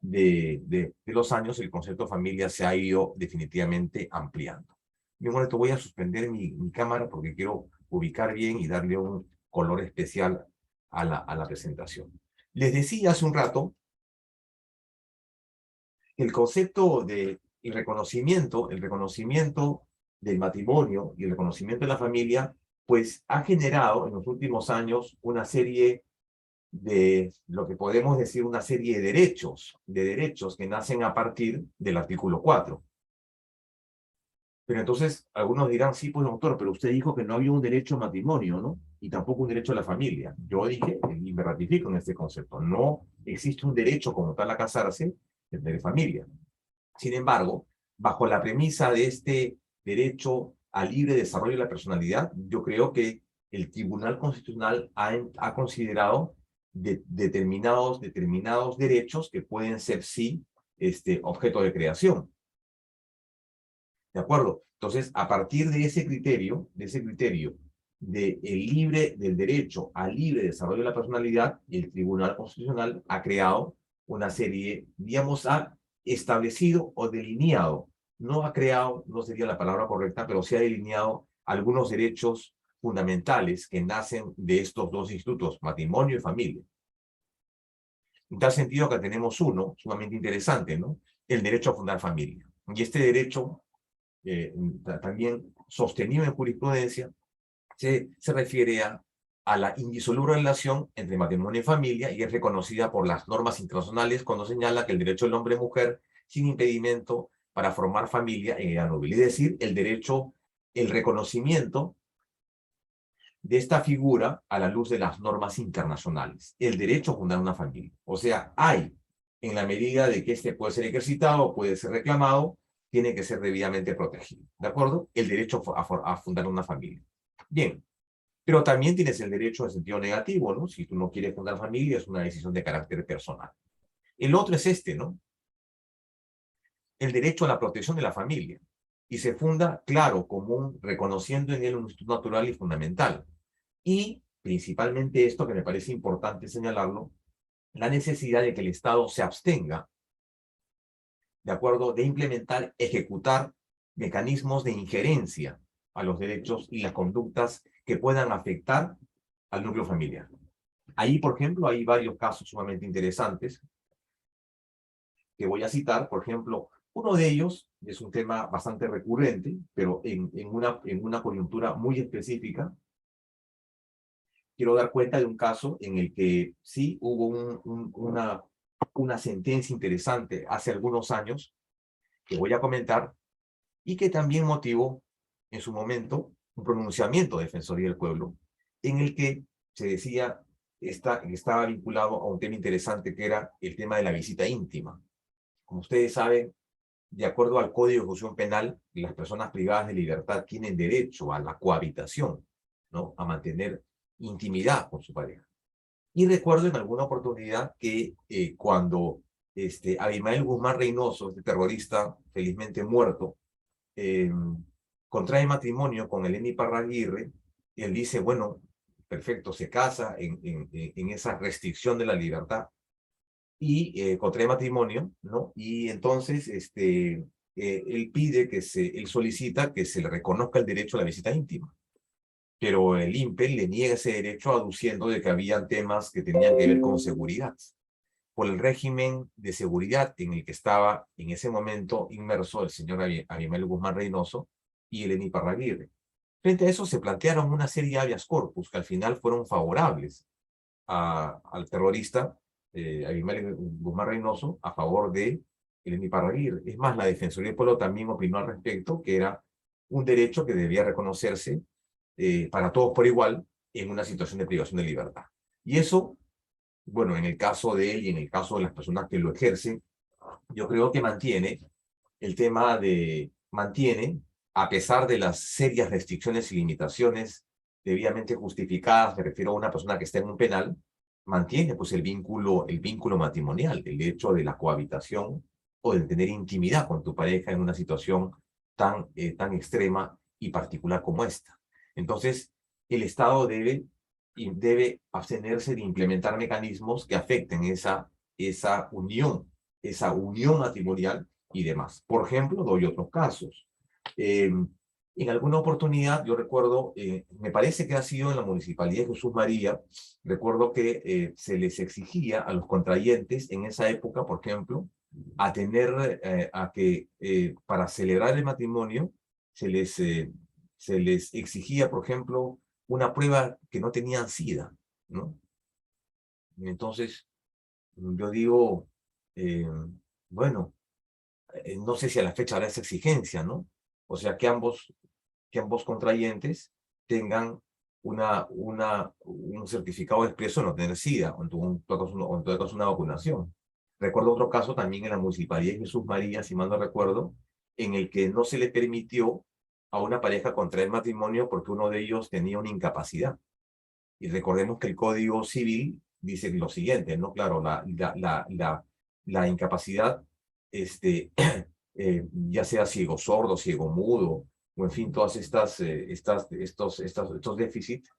de los años, el concepto de familia se ha ido definitivamente ampliando. Y un momento voy a suspender mi cámara porque quiero ubicar bien y darle un color especial a la presentación. Les decía hace un rato que el concepto de el reconocimiento del matrimonio y el reconocimiento de la familia, pues ha generado en los últimos años una serie de lo que podemos decir una serie de derechos que nacen a partir del artículo 4. Pero entonces algunos dirán, sí, pues doctor, pero usted dijo que no había un derecho al matrimonio, ¿no? Y tampoco un derecho a la familia. Yo dije, y me ratifico en este concepto, no existe un derecho como tal a casarse, el de familia. Sin embargo, bajo la premisa de este derecho al libre desarrollo de la personalidad, yo creo que el Tribunal Constitucional ha considerado determinados derechos que pueden ser, sí, objeto de creación. ¿De acuerdo? Entonces, a partir de ese criterio, del derecho al libre desarrollo de la personalidad, el Tribunal Constitucional ha creado una serie, digamos, ha establecido o delineado, no ha creado, no sería la palabra correcta, pero sí ha delineado algunos derechos fundamentales que nacen de estos dos institutos, matrimonio y familia. En tal sentido que tenemos uno sumamente interesante, ¿no? El derecho a fundar familia. Y este derecho, también sostenido en jurisprudencia, se refiere a la indisoluble relación entre matrimonio y familia y es reconocida por las normas internacionales cuando señala que el derecho del hombre y mujer sin impedimento para formar familia en edad núbil. Es decir, el reconocimiento de esta figura a la luz de las normas internacionales, el derecho a fundar una familia. O sea, hay, en la medida de que este puede ser ejercitado, puede ser reclamado, tiene que ser debidamente protegido, ¿de acuerdo? El derecho a fundar una familia. Bien, pero también tienes el derecho en sentido negativo, ¿no? Si tú no quieres fundar familia, es una decisión de carácter personal. El otro es ¿no? El derecho a la protección de la familia. Y se funda, claro, común, reconociendo en él un instituto natural y fundamental. Y principalmente esto que me parece importante señalarlo, la necesidad de que el Estado se abstenga, de acuerdo, de implementar, ejecutar mecanismos de injerencia a los derechos y las conductas que puedan afectar al núcleo familiar. Ahí, por ejemplo, hay varios casos sumamente interesantes que voy a citar. Por ejemplo, uno de ellos es un tema bastante recurrente, pero en una coyuntura muy específica. Quiero dar cuenta de un caso en el que sí hubo una sentencia interesante hace algunos años, que voy a comentar, y que también motivó en su momento un pronunciamiento de Defensoría del Pueblo, en el que se decía estaba vinculado a un tema interesante que era el tema de la visita íntima. Como ustedes saben, de acuerdo al Código de Ejecución Penal, las personas privadas de libertad tienen derecho a la cohabitación, ¿no? A mantener intimidad con su pareja. Y recuerdo en alguna oportunidad que cuando Abimael Guzmán Reynoso, este terrorista felizmente muerto, contrae matrimonio con Eleni Parraguirre, él dice, bueno, perfecto, se casa en esa restricción de la libertad y contrae matrimonio, ¿no? Y entonces él pide él solicita que se le reconozca el derecho a la visita íntima. Pero el INPE le niega ese derecho aduciendo de que habían temas que tenían que ver con seguridad, por el régimen de seguridad en el que estaba en ese momento inmerso el señor Abimael Guzmán Reynoso y Eleni Parraguirre. Frente a eso se plantearon una serie de habeas corpus que al final fueron favorables al terrorista Abimael Guzmán Reynoso a favor de Eleni Parraguirre. Es más, la Defensoría del Pueblo también opinó al respecto que era un derecho que debía reconocerse para todos por igual en una situación de privación de libertad. Y eso, bueno, en el caso de él y en el caso de las personas que lo ejercen, yo creo que mantiene, a pesar de las serias restricciones y limitaciones debidamente justificadas, me refiero a una persona que está en un penal, mantiene pues el vínculo matrimonial, el hecho de la cohabitación o de tener intimidad con tu pareja en una situación tan extrema y particular como esta. Entonces, el Estado debe abstenerse de implementar mecanismos que afecten esa unión matrimonial y demás. Por ejemplo, doy otros casos. En alguna oportunidad, yo recuerdo, me parece que ha sido en la Municipalidad de Jesús María, recuerdo que se les exigía a los contrayentes en esa época, por ejemplo, para celebrar el matrimonio se les exigía, por ejemplo, una prueba que no tenían SIDA, ¿no? Entonces, yo digo, bueno, no sé si a la fecha habrá esa exigencia, ¿no? O sea, que ambos contrayentes tengan un certificado expreso de no tener SIDA, o en todo caso una vacunación. Recuerdo otro caso también en la Municipalidad de Jesús María, si mal no recuerdo, en el que no se le permitió a una pareja contraer matrimonio porque uno de ellos tenía una incapacidad. Y recordemos que el Código Civil dice lo siguiente, ¿no? Claro, la incapacidad, ya sea ciego sordo, ciego mudo, o en fin, todas estos déficits,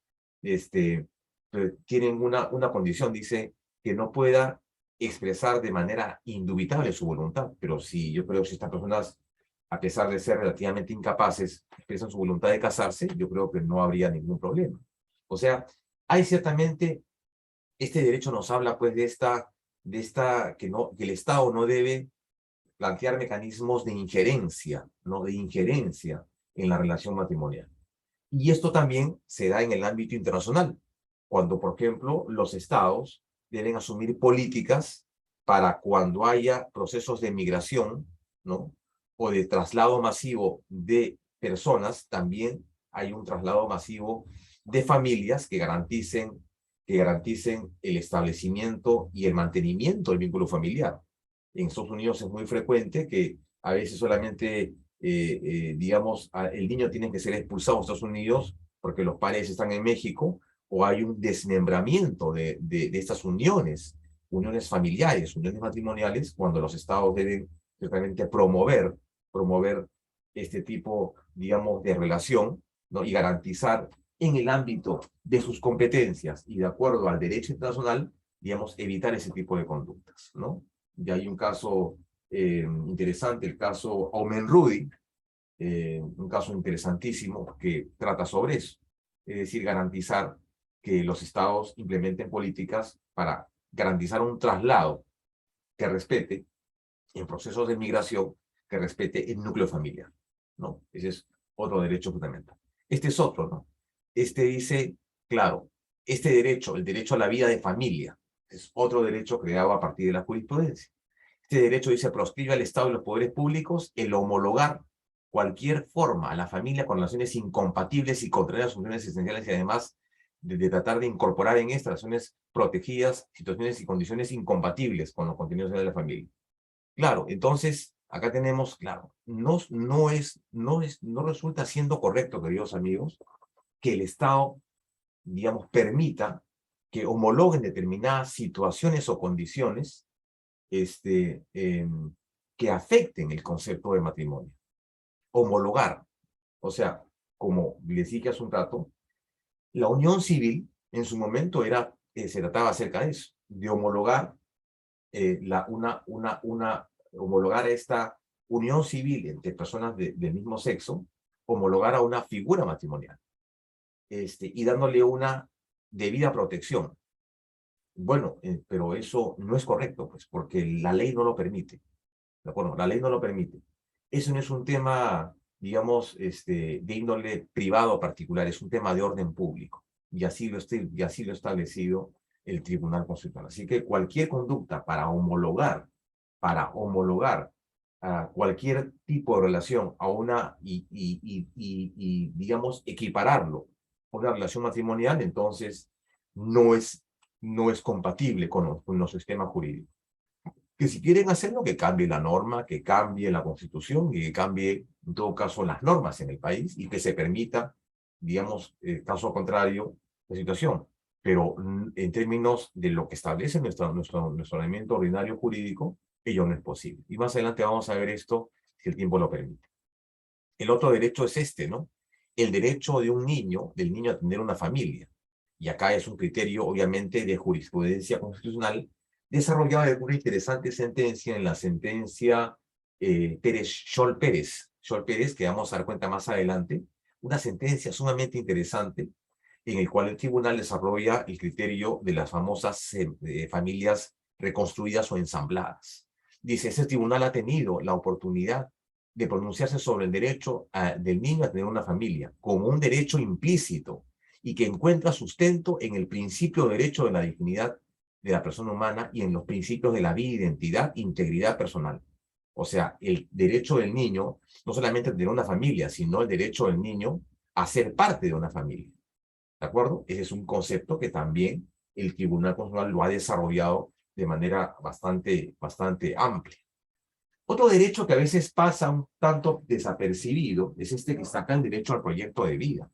tienen una condición, dice, que no pueda expresar de manera indubitable su voluntad, pero si yo creo que si estas personas, a pesar de ser relativamente incapaces, expresan su voluntad de casarse, yo creo que no habría ningún problema. O sea, hay ciertamente, este derecho nos habla pues de esta que el Estado no debe plantear mecanismos de injerencia, ¿no? De injerencia en la relación matrimonial. Y esto también se da en el ámbito internacional, cuando, por ejemplo, los estados deben asumir políticas para cuando haya procesos de migración, ¿no? O de traslado masivo de personas, también hay un traslado masivo de familias que garanticen el establecimiento y el mantenimiento del vínculo familiar. En Estados Unidos es muy frecuente que a veces solamente digamos, el niño tiene que ser expulsado de Estados Unidos porque los padres están en México, o hay un desmembramiento de estas uniones familiares, uniones matrimoniales, cuando los estados deben ciertamente promover este tipo, digamos, de relación, ¿no? Y garantizar en el ámbito de sus competencias y de acuerdo al derecho internacional, digamos, evitar ese tipo de conductas, ¿no? Y hay un caso interesante, el caso Omen Rudy, un caso interesantísimo que trata sobre eso. Es decir, garantizar que los estados implementen políticas para garantizar un traslado que respete, en procesos de migración, que respete el núcleo familiar, ¿no? Ese es otro derecho fundamental. Este es otro, ¿no? Este dice, claro, este derecho, el derecho a la vida de familia, es otro derecho creado a partir de la jurisprudencia. Este derecho dice, proscribe al Estado y los poderes públicos el homologar cualquier forma a la familia con relaciones incompatibles y contrarias a sus funciones esenciales y además de tratar de incorporar en estas relaciones protegidas situaciones y condiciones incompatibles con los contenidos de la familia. Claro, entonces, acá tenemos, claro, no resulta siendo correcto, queridos amigos, que el Estado, digamos, permita que homologuen determinadas situaciones o condiciones que afecten el concepto de matrimonio. Homologar, o sea, como les dije hace un rato, la unión civil en su momento se trataba acerca de eso, de homologar homologar esta unión civil entre personas del mismo sexo, homologar a una figura matrimonial, y dándole una debida protección. Bueno, pero eso no es correcto, pues, porque la ley no lo permite. ¿De acuerdo? La ley no lo permite. Eso no es un tema, digamos, de índole privado o particular, es un tema de orden público. Y así lo ha establecido el Tribunal Constitucional. Así que cualquier conducta para homologar a cualquier tipo de relación a una, digamos, equipararlo a una relación matrimonial, entonces no es compatible con los sistemas jurídicos. Que si quieren hacerlo, que cambie la norma, que cambie la Constitución y que cambie, en todo caso, las normas en el país y que se permita, digamos, caso contrario, la situación. Pero en términos de lo que establece nuestro ordenamiento ordinario jurídico, ello no es posible. Y más adelante vamos a ver esto si el tiempo lo permite. El otro derecho es ¿no? El derecho de un niño, del niño a tener una familia. Y acá es un criterio, obviamente, de jurisprudencia constitucional desarrollada en una interesante sentencia, en la sentencia Scholl Pérez, que vamos a dar cuenta más adelante, una sentencia sumamente interesante en el cual el tribunal desarrolla el criterio de las famosas familias reconstruidas o ensambladas. Dice, ese tribunal ha tenido la oportunidad de pronunciarse sobre el derecho del niño a tener una familia, como un derecho implícito y que encuentra sustento en el principio de derecho de la dignidad de la persona humana y en los principios de la vida, identidad, integridad personal. O sea, el derecho del niño, no solamente a tener una familia, sino el derecho del niño a ser parte de una familia. ¿De acuerdo? Ese es un concepto que también el Tribunal Constitucional lo ha desarrollado de manera bastante amplia. Otro derecho que a veces pasa un tanto desapercibido es este que saca el derecho al proyecto de vida.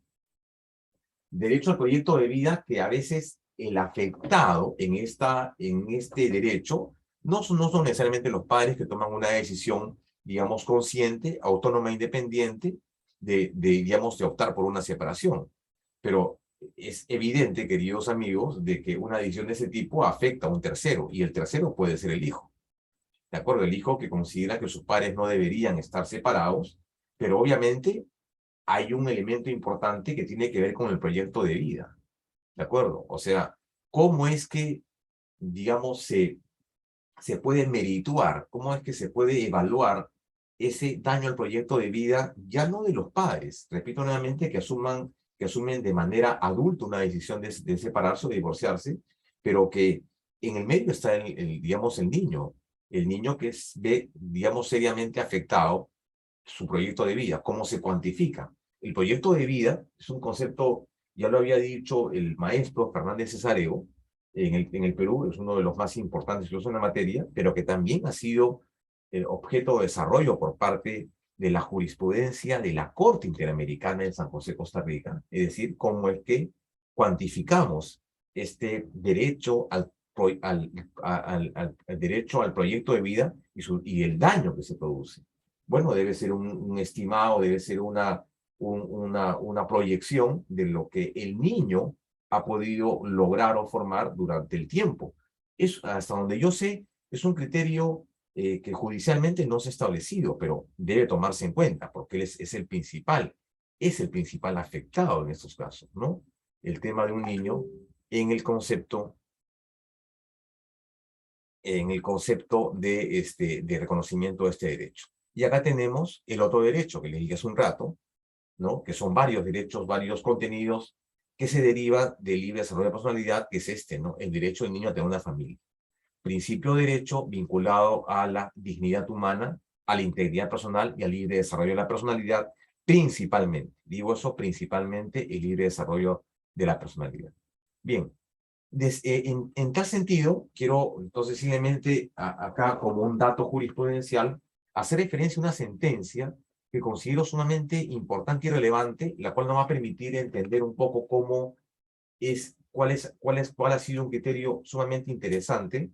Derecho al proyecto de vida que a veces el afectado en este derecho no son necesariamente los padres que toman una decisión, digamos, consciente, autónoma, independiente, digamos, de optar por una separación. Pero es evidente, queridos amigos, de que una decisión de ese tipo afecta a un tercero, y el tercero puede ser el hijo. ¿De acuerdo? El hijo que considera que sus padres no deberían estar separados, pero obviamente hay un elemento importante que tiene que ver con el proyecto de vida. ¿De acuerdo? O sea, ¿cómo es que, digamos, se puede merituar, cómo es que se puede evaluar ese daño al proyecto de vida, ya no de los padres, repito nuevamente, que asumen de manera adulta una decisión de separarse o de divorciarse, pero que en el medio está, digamos, el niño que ve, digamos, seriamente afectado su proyecto de vida, cómo se cuantifica. El proyecto de vida es un concepto, ya lo había dicho el maestro Fernández Cesareo, en el Perú, es uno de los más importantes incluso en la materia, pero que también ha sido objeto de desarrollo por parte de la jurisprudencia de la Corte Interamericana en San José, Costa Rica. Es decir, cómo es que cuantificamos este derecho al derecho al proyecto de vida y el daño que se produce. Bueno, debe ser un estimado, debe ser una proyección de lo que el niño ha podido lograr o formar durante el tiempo. Es, hasta donde yo sé, es un criterio que judicialmente no se ha establecido, pero debe tomarse en cuenta, porque él es es el principal afectado en estos casos, ¿no? El tema de un niño en el concepto de reconocimiento de este derecho. Y acá tenemos el otro derecho que les dije hace un rato, ¿no? Que son varios derechos, varios contenidos que se derivan del libre desarrollo de la personalidad, que es este, ¿no? El derecho del niño a tener una familia. Principio de derecho vinculado a la dignidad humana, a la integridad personal y al libre desarrollo de la personalidad, principalmente. Digo eso, principalmente el libre desarrollo de la personalidad. Bien, en tal sentido, quiero entonces simplemente acá como un dato jurisprudencial, hacer referencia a una sentencia que considero sumamente importante y relevante, la cual nos va a permitir entender un poco cuál ha sido un criterio sumamente interesante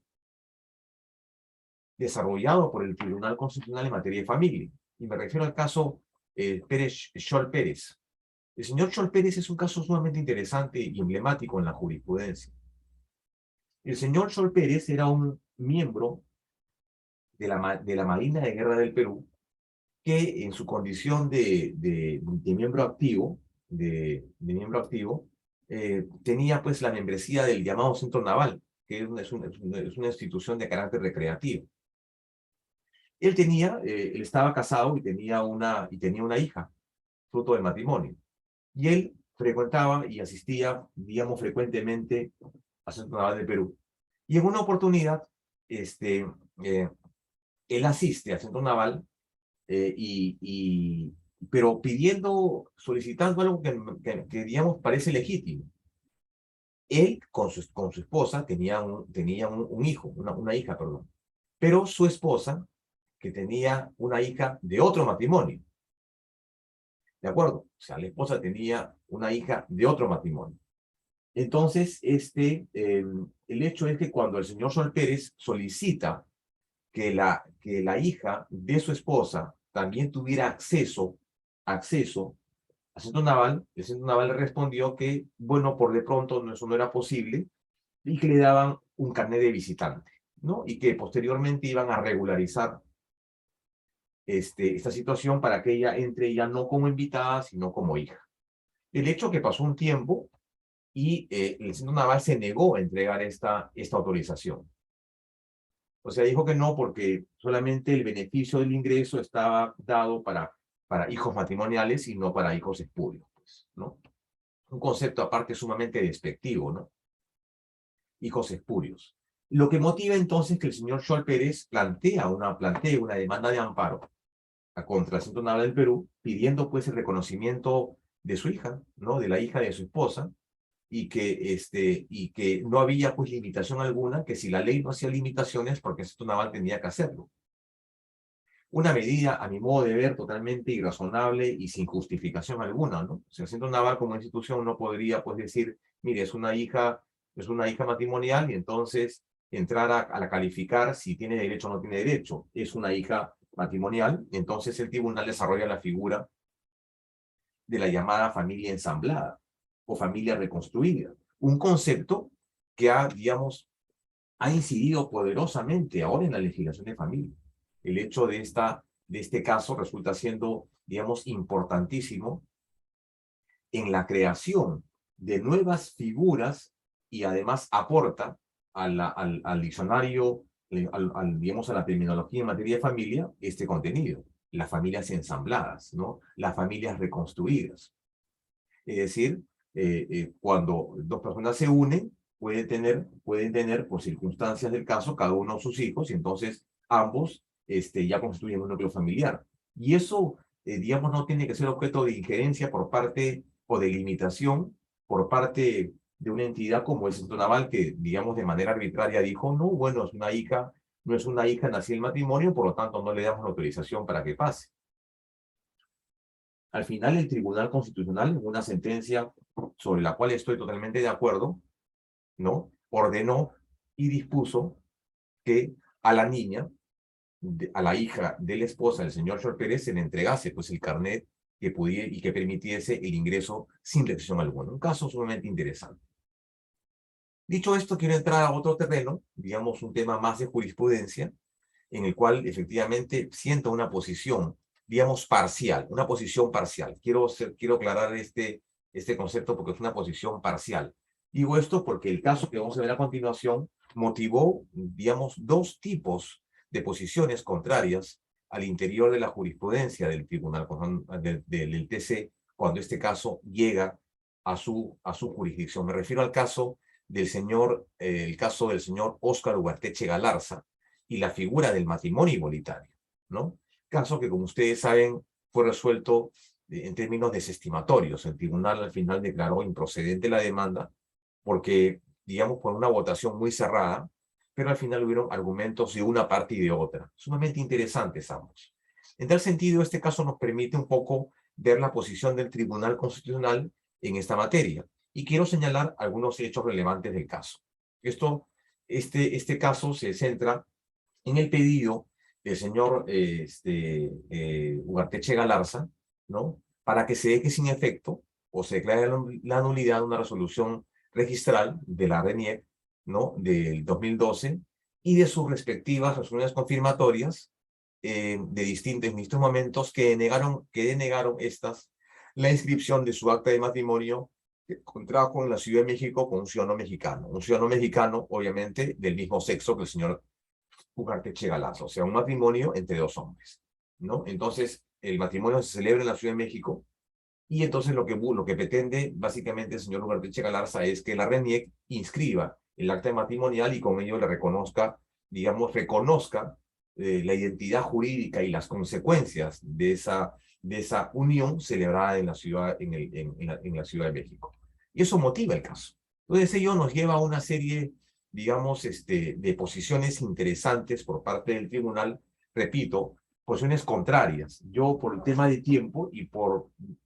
desarrollado por el Tribunal Constitucional en materia de familia. Y me refiero al caso Scholl Pérez. El señor Scholl Pérez es un caso sumamente interesante y emblemático en la jurisprudencia. El señor Scholl Pérez era un miembro de la Marina de Guerra del Perú que en su condición de miembro activo, tenía pues la membresía del llamado Centro Naval, que es una institución de carácter recreativo. Él estaba casado y tenía una hija, fruto del matrimonio. Y él frecuentaba y asistía, digamos, frecuentemente al Centro Naval del Perú. Y en una oportunidad, eh, él asiste al Centro Naval, pero solicitando algo que, digamos, parece legítimo. Él con su esposa tenía un hijo, una hija, perdón. Pero su esposa, que tenía una hija de otro matrimonio, ¿de acuerdo? O sea, la esposa tenía una hija de otro matrimonio. Entonces, el hecho es que cuando el señor Sol Pérez solicita que la hija de su esposa también tuviera acceso al Centro Naval, el Centro Naval le respondió que, bueno, por de pronto eso no era posible y que le daban un carnet de visitante, ¿no? Y que posteriormente iban a regularizar esta situación para que ella entre ya no como invitada, sino como hija. El hecho que pasó un tiempo y el Centro Naval se negó a entregar esta autorización. O sea, dijo que no porque solamente el beneficio del ingreso estaba dado para hijos matrimoniales y no para hijos espurios, pues, ¿no? Un concepto aparte sumamente despectivo, ¿no? Hijos espurios. Lo que motiva entonces que el señor Scholl Pérez plantee una demanda de amparo contra el Centro Naval del Perú, pidiendo pues el reconocimiento de su hija, ¿no? De la hija de su esposa, y que no había pues limitación alguna, que si la ley no hacía limitaciones, porque el Centro Naval tenía que hacerlo. Una medida, a mi modo de ver, totalmente irrazonable y sin justificación alguna, ¿no? O sea, el Centro Naval como institución no podría pues decir, mire, es una hija es una hija matrimonial y entonces entrar a calificar si tiene derecho o no tiene derecho. Es una hija matrimonial, entonces el tribunal desarrolla la figura de la llamada familia ensamblada o familia reconstruida. Un concepto que ha incidido poderosamente ahora en la legislación de familia. El hecho de este caso resulta siendo, importantísimo en la creación de nuevas figuras y además aporta al diccionario, a la terminología en materia de familia, este contenido. Las familias ensambladas, ¿no? Las familias reconstruidas. Es decir, cuando dos personas se unen, pueden tener, por circunstancias del caso, cada uno sus hijos, y entonces ambos ya constituyen un núcleo familiar. Y eso, no tiene que ser objeto de injerencia por parte o de limitación por parte de una entidad como el Centro Naval, que, de manera arbitraria dijo, no, bueno, no es una hija nacida en matrimonio, por lo tanto no le damos la autorización para que pase. Al final, el Tribunal Constitucional, en una sentencia sobre la cual estoy totalmente de acuerdo, ¿no? Ordenó y dispuso que a la niña, a la hija de la esposa del señor Shor Pérez, se le entregase pues el carnet que pudiera y que permitiese el ingreso sin restricción alguna. Un caso sumamente interesante. Dicho esto, quiero entrar a otro terreno, un tema más de jurisprudencia, en el cual efectivamente siento una posición, parcial, una posición parcial. Quiero aclarar este concepto porque es una posición parcial. Digo esto porque el caso que vamos a ver a continuación motivó, dos tipos de posiciones contrarias al interior de la jurisprudencia del tribunal, del TC, cuando este caso llega a su jurisdicción. Me refiero al caso el caso del señor Óscar Ugarteche Galarza y la figura del matrimonio igualitario, ¿no? Caso que, como ustedes saben, fue resuelto en términos desestimatorios. El tribunal al final declaró improcedente la demanda porque, por una votación muy cerrada, pero al final hubieron argumentos de una parte y de otra, sumamente interesantes ambos. En tal sentido, este caso nos permite un poco ver la posición del Tribunal Constitucional en esta materia. Y quiero señalar algunos hechos relevantes del caso. Este caso se centra en el pedido del señor Ugarteche Galarza, ¿no? Para que se deje sin efecto o se declare la nulidad de una resolución registral de la RENIEC, ¿no? Del 2012 y de sus respectivas resoluciones confirmatorias de distintos momentos que denegaron la inscripción de su acta de matrimonio que contrajo en la Ciudad de México con un ciudadano mexicano, obviamente, del mismo sexo que el señor Ugarteche Galarza, o sea, un matrimonio entre dos hombres, ¿no? Entonces, el matrimonio se celebra en la Ciudad de México y entonces lo que pretende básicamente el señor Ugarteche Galarza es que la RENIEC inscriba el acta matrimonial y con ello le reconozca la identidad jurídica y las consecuencias de esa unión celebrada en la Ciudad, en la Ciudad de México. Y eso motiva el caso. Entonces ello nos lleva a una serie, de posiciones interesantes por parte del tribunal, repito, posiciones contrarias. Yo, por el tema de tiempo y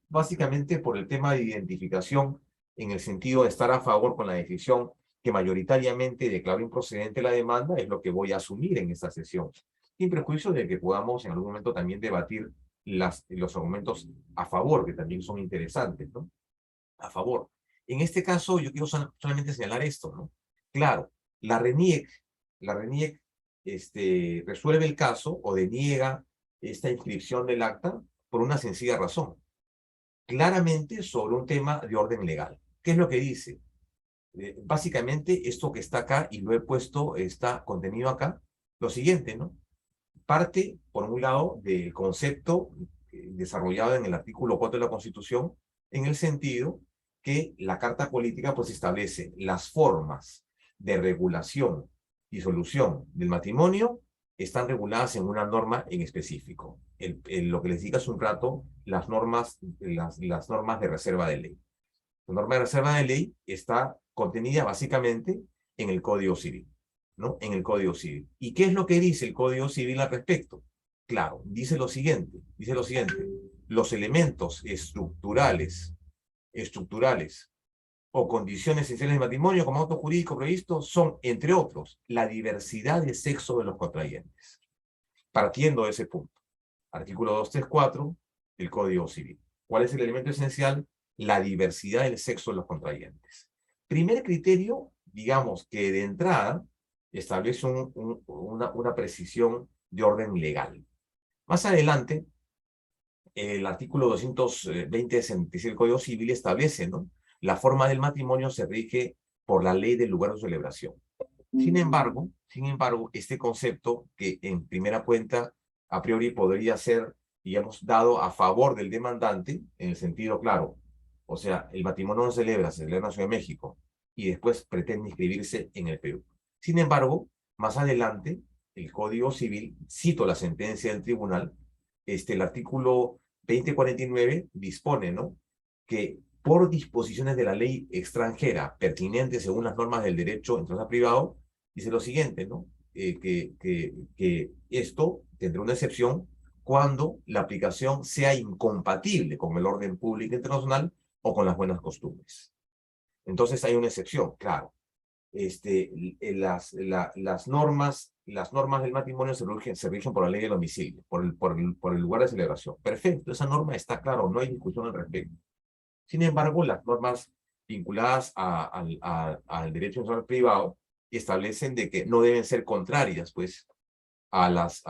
básicamente por el tema de identificación, en el sentido de estar a favor con la decisión que mayoritariamente declaró improcedente la demanda, es lo que voy a asumir en esta sesión, sin prejuicio de que podamos en algún momento también debatir los argumentos a favor, que también son interesantes, ¿no? A favor. En este caso, yo quiero solamente señalar esto, ¿no? Claro, la RENIEC resuelve el caso o deniega esta inscripción del acta por una sencilla razón. Claramente sobre un tema de orden legal. ¿Qué es lo que dice? Básicamente, esto que está acá, y lo he puesto, está contenido acá, lo siguiente, ¿no? Parte, por un lado, del concepto desarrollado en el artículo 4 de la Constitución, en el sentido que la Carta Política pues establece las formas de regulación y solución del matrimonio están reguladas en una norma en específico. Lo que les diga hace un rato, las normas de reserva de ley. La norma de reserva de ley está contenida básicamente en el Código Civil, ¿no? En el Código Civil. ¿Y qué es lo que dice el Código Civil al respecto? Claro, dice lo siguiente, los elementos estructurales o condiciones esenciales del matrimonio como acto jurídico previsto son, entre otros, la diversidad de sexo de los contrayentes. Partiendo de ese punto, artículo 234 del Código Civil. ¿Cuál es el elemento esencial? La diversidad del sexo de los contrayentes. Primer criterio, digamos que de entrada establece una precisión de orden legal. Más adelante, el artículo 220 del Código Civil establece, ¿no? La forma del matrimonio se rige por la ley del lugar de celebración. Sin embargo, este concepto que en primera cuenta a priori podría ser, digamos, dado a favor del demandante, en el sentido claro, o sea, el matrimonio no se celebra en la Ciudad de México y después pretende inscribirse en el Perú. Sin embargo, más adelante, el Código Civil, cito la sentencia del tribunal, el artículo 2049 dispone, ¿no?, que por disposiciones de la ley extranjera pertinentes según las normas del derecho internacional privado, dice lo siguiente, ¿no? Que esto tendrá una excepción cuando la aplicación sea incompatible con el orden público internacional o con las buenas costumbres. Entonces hay una excepción, claro. Las normas del matrimonio se rigen por la ley del domicilio, por el lugar de celebración. Perfecto, esa norma está claro, no hay discusión al respecto. Sin embargo, las normas vinculadas al derecho internacional privado establecen de que no deben ser contrarias, pues, a las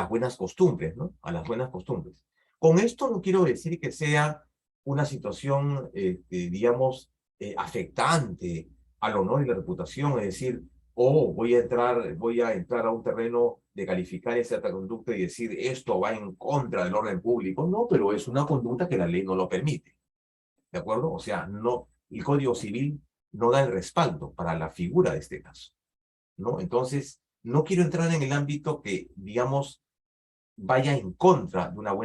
buenas costumbres, ¿no? A las buenas costumbres. Con esto no quiero decir que sea una situación, digamos, afectante al honor y la reputación, es decir, voy a entrar a un terreno de calificar esa conducta y decir esto va en contra del orden público. No, pero es una conducta que la ley no lo permite. ¿De acuerdo? O sea, no, el Código Civil no da el respaldo para la figura de este caso, ¿no? Entonces, no quiero entrar en el ámbito que, digamos, vaya en contra de las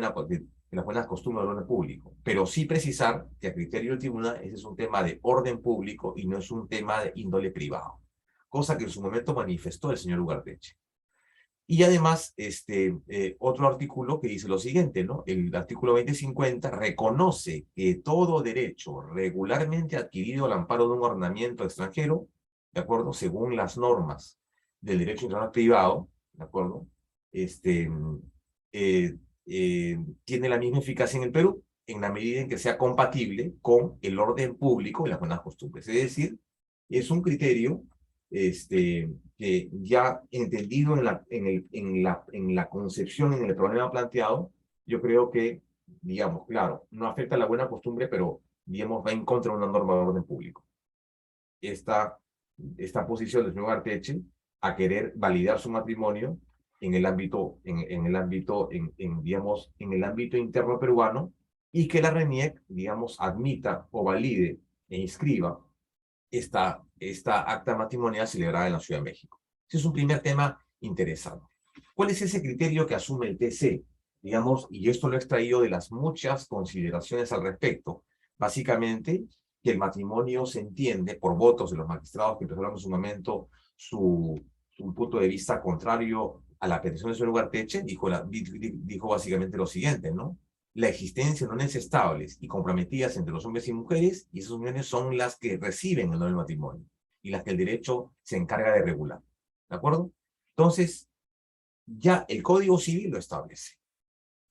buenas costumbres del orden público, pero sí precisar que a criterio del tribunal ese es un tema de orden público y no es un tema de índole privado, cosa que en su momento manifestó el señor Ugarteche. Y además, otro artículo que dice lo siguiente, ¿no? El artículo 2050 reconoce que todo derecho regularmente adquirido al amparo de un ordenamiento extranjero, ¿de acuerdo? Según las normas del derecho internacional privado, ¿de acuerdo? Tiene la misma eficacia en el Perú en la medida en que sea compatible con el orden público y las buenas costumbres. Es decir, es un criterio que ya entendido en la concepción, en el problema planteado, yo creo que, digamos, claro, no afecta a la buena costumbre, pero, digamos, va en contra de una norma de orden público. Esta posición del señor Arteche a querer validar su matrimonio en el ámbito, digamos, en el ámbito interno peruano, y que la RENIEC, digamos, admita o valide e inscriba esta acta matrimonial celebrada en la Ciudad de México. Ese es un primer tema interesante. ¿Cuál es ese criterio que asume el TC? Digamos, y esto lo he extraído de las muchas consideraciones al respecto. Básicamente, que el matrimonio se entiende por votos de los magistrados que expresaron en su momento su punto de vista contrario a la petición del señor Ugarteche, dijo básicamente lo siguiente, ¿no? La existencia de uniones estables y comprometidas entre los hombres y mujeres, y esas uniones son las que reciben el honor del matrimonio y las que el derecho se encarga de regular. ¿De acuerdo? Entonces, ya el Código Civil lo establece.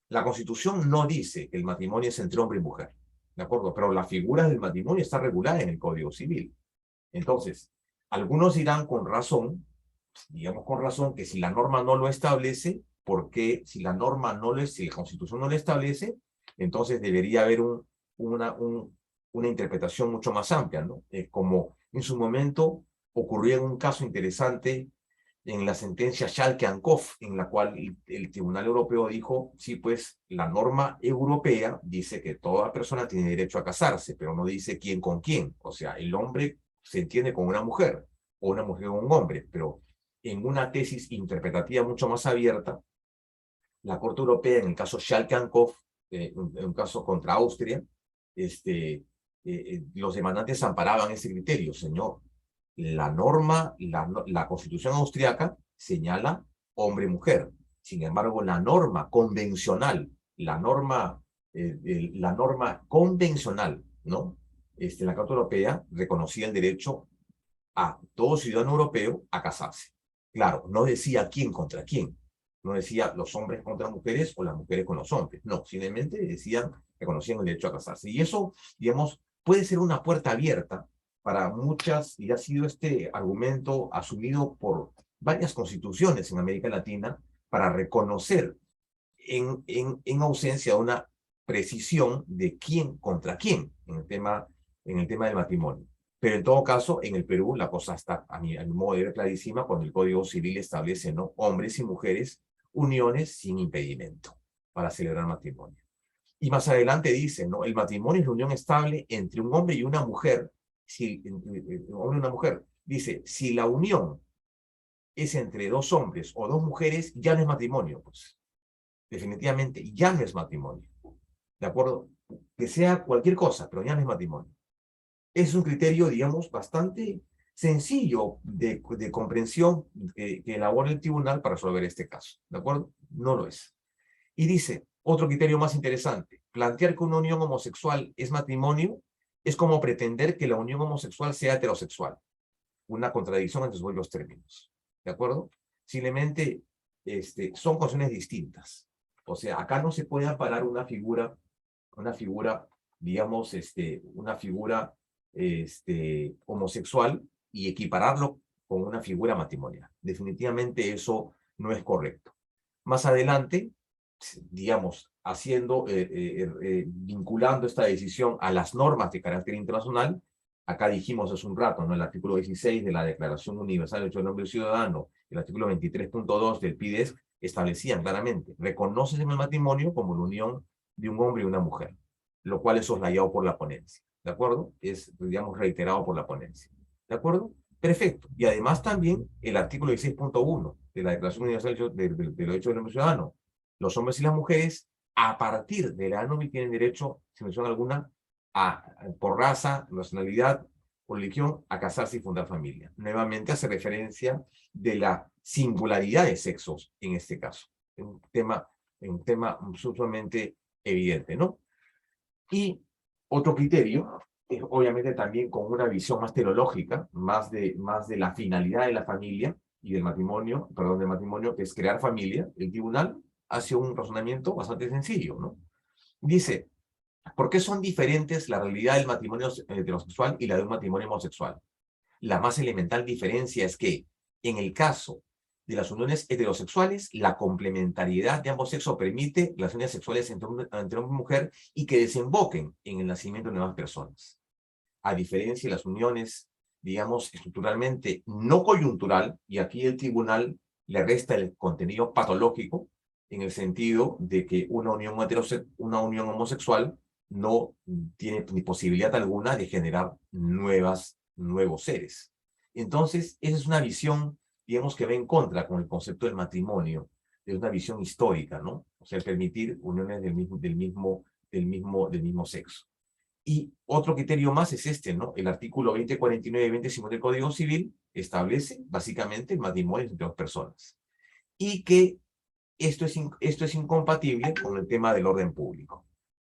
La Constitución no dice que el matrimonio es entre hombre y mujer. ¿De acuerdo? Pero la figura del matrimonio está regulada en el Código Civil. Entonces, algunos dirán con razón, digamos con razón, que si la norma no lo establece, porque si la Constitución no lo establece, entonces debería haber una interpretación mucho más amplia, ¿no? Como en su momento ocurrió en un caso interesante en la sentencia Schalke-Ankoff, en la cual el Tribunal Europeo dijo, sí, pues la norma europea dice que toda persona tiene derecho a casarse, pero no dice quién con quién. O sea, el hombre se entiende con una mujer, o una mujer con un hombre, pero en una tesis interpretativa mucho más abierta, la Corte Europea, en el caso Schalke-Ankoff, en un caso contra Austria, los demandantes amparaban ese criterio, señor. La norma, la Constitución austriaca señala hombre-mujer. Sin embargo, la norma convencional, la norma convencional, ¿no? La Carta Europea reconocía el derecho a todo ciudadano europeo a casarse. Claro, no decía quién contra quién. No decía los hombres contra mujeres o las mujeres con los hombres. No, simplemente decían, reconocían el derecho a casarse. Y eso, digamos, puede ser una puerta abierta para muchas, y ha sido este argumento asumido por varias constituciones en América Latina para reconocer en ausencia de una precisión de quién contra quién en el tema del matrimonio. Pero en todo caso, en el Perú la cosa está, a mi modo de ver, clarísima cuando el Código Civil establece, ¿no?, hombres y mujeres, uniones sin impedimento para celebrar matrimonio. Y más adelante dice, ¿no?, el matrimonio es la unión estable entre un hombre y una mujer, si, un hombre y una mujer. Dice, si la unión es entre dos hombres o dos mujeres, ya no es matrimonio, pues. Definitivamente, ya no es matrimonio. ¿De acuerdo? Que sea cualquier cosa, pero ya no es matrimonio. Es un criterio, digamos, bastante sencillo de comprensión que elabora el tribunal para resolver este caso. ¿De acuerdo? No lo es. Y dice, otro criterio más interesante, plantear que una unión homosexual es matrimonio es como pretender que la unión homosexual sea heterosexual. Una contradicción entre sus propios términos. ¿De acuerdo? Simplemente son cuestiones distintas. O sea, acá no se puede amparar una figura, digamos, una figura homosexual y equipararlo con una figura matrimonial. Definitivamente eso no es correcto. Más adelante, digamos, vinculando esta decisión a las normas de carácter internacional, acá dijimos hace un rato, ¿no?, el artículo 16 de la Declaración Universal de Derechos del Hombre y el Ciudadano, el artículo 23.2 del PIDES, establecían claramente, reconoces en el matrimonio como la unión de un hombre y una mujer, lo cual es soslayado por la ponencia, ¿de acuerdo? Es, digamos, reiterado por la ponencia, ¿de acuerdo? Perfecto. Y además también el artículo 16.1 de la Declaración Universal de los Derechos del Hombre y Ciudadano, los hombres y las mujeres, a partir de la edad no tienen derecho, sin mención alguna, por raza, nacionalidad o religión, a casarse y fundar familia. Nuevamente hace referencia de la singularidad de sexos en este caso. Un tema sumamente evidente, ¿no? Y otro criterio es obviamente también con una visión más teológica, más de la finalidad de la familia y del matrimonio, perdón, del matrimonio, que es crear familia. El tribunal hace un razonamiento bastante sencillo, ¿no? Dice, ¿por qué son diferentes la realidad del matrimonio heterosexual y la de un matrimonio homosexual? La más elemental diferencia es que, en el caso de las uniones heterosexuales, la complementariedad de ambos sexos permite relaciones sexuales entre hombre y mujer y que desemboquen en el nacimiento de nuevas personas. A diferencia de las uniones, digamos, estructuralmente no coyuntural, y aquí el tribunal le resta el contenido patológico, en el sentido de que una unión homosexual no tiene ni posibilidad alguna de generar nuevos seres. Entonces, esa es una visión, digamos, que va en contra con el concepto del matrimonio, es una visión histórica, ¿no? O sea, el permitir uniones del mismo sexo. Y otro criterio más es ¿no? El artículo 2049 y 2050 del Código Civil establece básicamente el matrimonio entre dos personas. Y que esto es incompatible con el tema del orden público.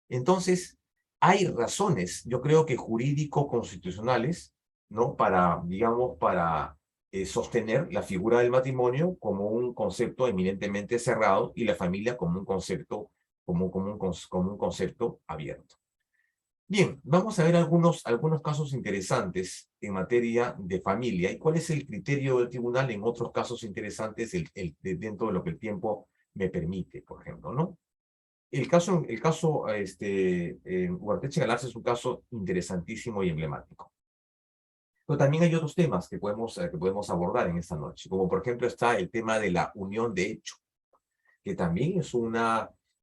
Entonces, hay razones, yo creo que jurídico-constitucionales, ¿no?, para, digamos, para sostener la figura del matrimonio como un concepto eminentemente cerrado y la familia como un concepto, como un concepto abierto. Bien, vamos a ver algunos casos interesantes en materia de familia y cuál es el criterio del tribunal en otros casos interesantes dentro de lo que el tiempo me permite, por ejemplo, ¿no? El caso Ugarteche Galarza es un caso interesantísimo y emblemático. Pero también hay otros temas que podemos abordar en esta noche, como por ejemplo está el tema de la unión de hecho, que también es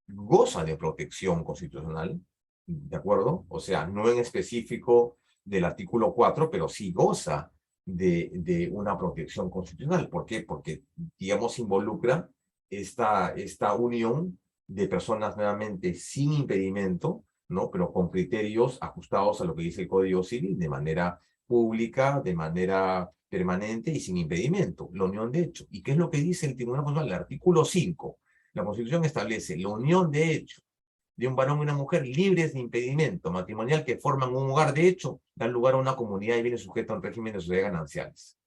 goza de protección constitucional, ¿de acuerdo? O sea, no en específico del artículo 4, pero sí goza de una protección constitucional. ¿Por qué? Porque, digamos, involucra esta unión de personas nuevamente sin impedimento, ¿no?, pero con criterios ajustados a lo que dice el Código Civil, de manera pública, de manera permanente y sin impedimento, la unión de hecho. ¿Y qué es lo que dice el Tribunal Constitucional? El artículo 5. La Constitución establece la unión de hecho de un varón y una mujer libres de impedimento matrimonial que forman un hogar de hecho, dan lugar a una comunidad y viene sujeta a un régimen de sociedades gananciales.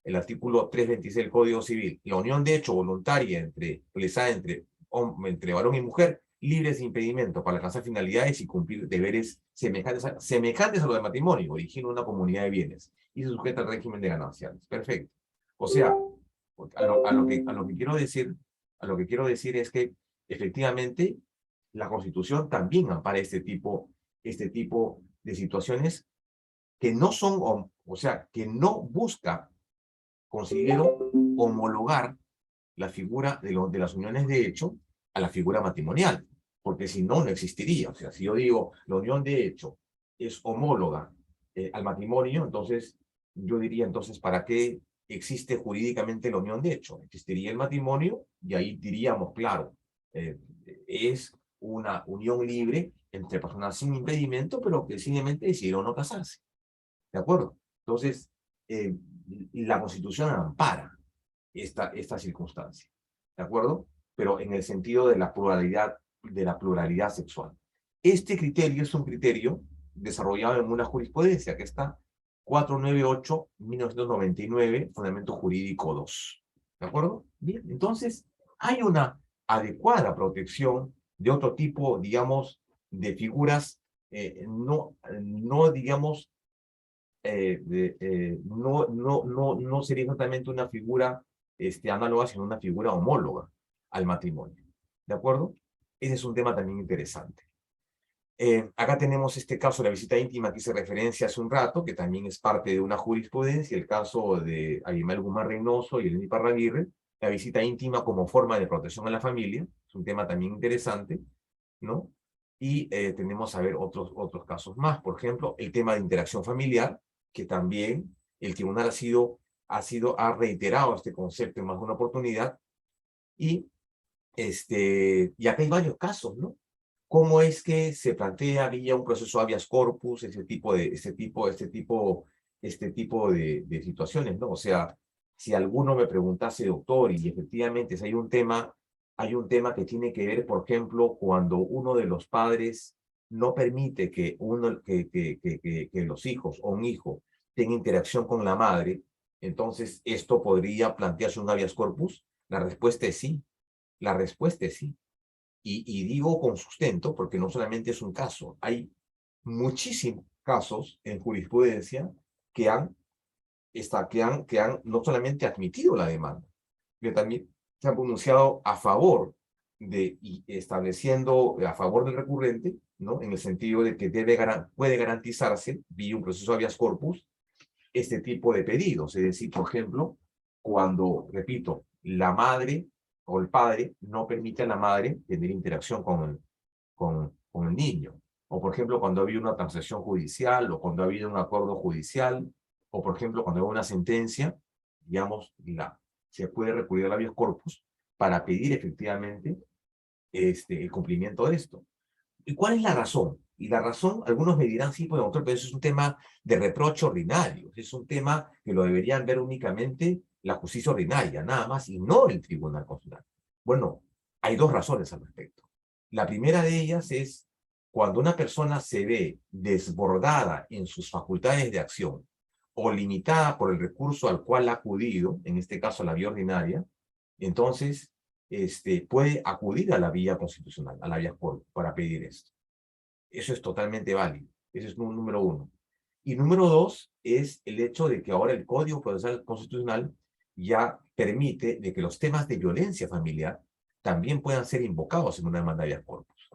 El artículo 326 del Código Civil. La unión de hecho voluntaria realizada entre varón y mujer, libres de impedimento para alcanzar finalidades y cumplir deberes semejantes a los de matrimonio, origina una comunidad de bienes y se sujeta al régimen de gananciales. Perfecto. O sea, a lo que quiero decir es que efectivamente la Constitución también ampara este tipo de situaciones que no son, o sea, que no busca, considero, homologar la figura de las uniones de hecho a la figura matrimonial, porque si no, no existiría. O sea, si yo digo la unión de hecho es homóloga al matrimonio, entonces yo diría, entonces, ¿para qué existe jurídicamente la unión de hecho? Existiría el matrimonio y ahí diríamos, claro, es una unión libre entre personas sin impedimento, pero que simplemente decidieron no casarse. ¿De acuerdo? Entonces, la Constitución ampara esta circunstancia. ¿De acuerdo? Pero en el sentido de la pluralidad sexual. Este criterio es un criterio desarrollado en una jurisprudencia que está 498-1999, Fundamento Jurídico 2. ¿De acuerdo? Bien, entonces hay una adecuada protección de otro tipo, digamos, de figuras, digamos, no sería exactamente una figura análoga, sino una figura homóloga al matrimonio. ¿De acuerdo? Ese es un tema también interesante. Acá tenemos este caso de la visita íntima que hice referencia hace un rato, que también es parte de una jurisprudencia, el caso de Abimael Guzmán Reynoso y Eleni Parraguirre, la visita íntima como forma de protección a la familia, es un tema también interesante, ¿no? Y tenemos a ver otros casos más, por ejemplo, el tema de interacción familiar, que también el tribunal ha reiterado este concepto en más de una oportunidad, y acá hay varios casos, ¿no? ¿Cómo es que se plantea vía un proceso habeas corpus este tipo de situaciones, ¿no? O sea, si alguno me preguntase, doctor, y efectivamente si hay un tema que tiene que ver, por ejemplo, cuando uno de los padres no permite que los hijos o un hijo tenga interacción con la madre, entonces esto podría plantearse un habeas corpus. La respuesta es sí. La respuesta es sí. Y digo con sustento porque no solamente es un caso, hay muchísimos casos en jurisprudencia que han no solamente admitido la demanda, que también se han pronunciado a favor y estableciendo a favor del recurrente, ¿no? En el sentido de que puede garantizarse, vía un proceso habeas corpus, este tipo de pedidos. Es decir, por ejemplo, cuando, repito, la madre o el padre no permite a la madre tener interacción con el niño. O, por ejemplo, cuando ha habido una transacción judicial, o cuando ha habido un acuerdo judicial, o, por ejemplo, cuando hay una sentencia, digamos, se puede recurrir al habeas corpus para pedir efectivamente el cumplimiento de esto. ¿Y cuál es la razón? Y la razón, algunos me dirán, sí, pues doctor, pero eso es un tema de reproche ordinario, es un tema que lo deberían ver únicamente la justicia ordinaria, nada más, y no el Tribunal Constitucional. Bueno, hay dos razones al respecto. La primera de ellas es cuando una persona se ve desbordada en sus facultades de acción o limitada por el recurso al cual ha acudido, en este caso la vía ordinaria, entonces puede acudir a la vía constitucional, a la vía para pedir esto. Eso es totalmente válido. Ese es número uno. Y número dos es el hecho de que ahora el Código Procesal Constitucional ya permite de que los temas de violencia familiar también puedan ser invocados en una demanda de habeas corpus.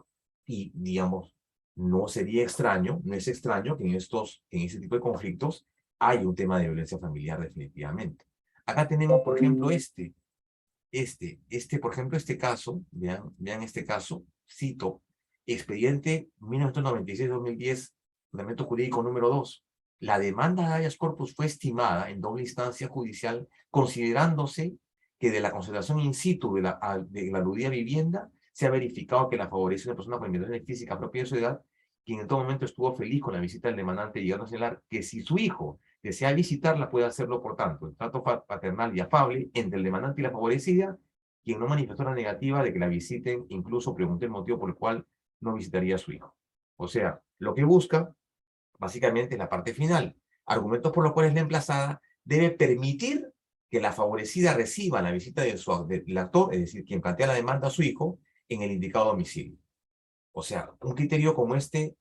Y, digamos, no es extraño que en este tipo de conflictos hay un tema de violencia familiar definitivamente. Acá tenemos, por ejemplo, por ejemplo, este caso, vean este caso, cito, expediente 1996-2010, Fundamento Jurídico número 2. La demanda de habeas corpus fue estimada en doble instancia judicial, considerándose que de la consideración in situ de la aludida vivienda se ha verificado que la favorece una persona con limitaciones físicas propia de su edad, quien en todo momento estuvo feliz con la visita del demandante, llegando a señalar que si su hijo desea visitarla, puede hacerlo. Por tanto, el trato paternal y afable entre el demandante y la favorecida quien no manifestó la negativa de que la visiten, incluso pregunté el motivo por el cual no visitaría a su hijo. O sea, lo que busca, básicamente, es la parte final. Argumentos por los cuales la emplazada debe permitir que la favorecida reciba la visita del actor, es decir, quien plantea la demanda a su hijo, en el indicado domicilio. O sea, un criterio como este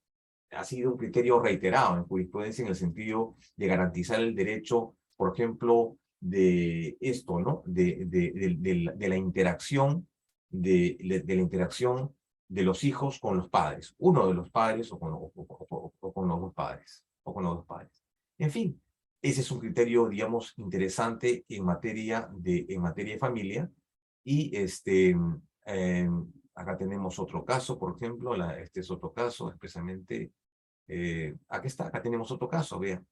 ha sido un criterio reiterado en jurisprudencia en el sentido de garantizar el derecho, por ejemplo, de esto, ¿no? De la interacción, de la interacción de los hijos con los padres, uno de los padres o con los dos padres, o con los dos padres. En fin, ese es un criterio, digamos, interesante en materia de familia. Y acá tenemos otro caso, por ejemplo, este es otro caso, expresamente aquí está, acá tenemos otro caso, vean.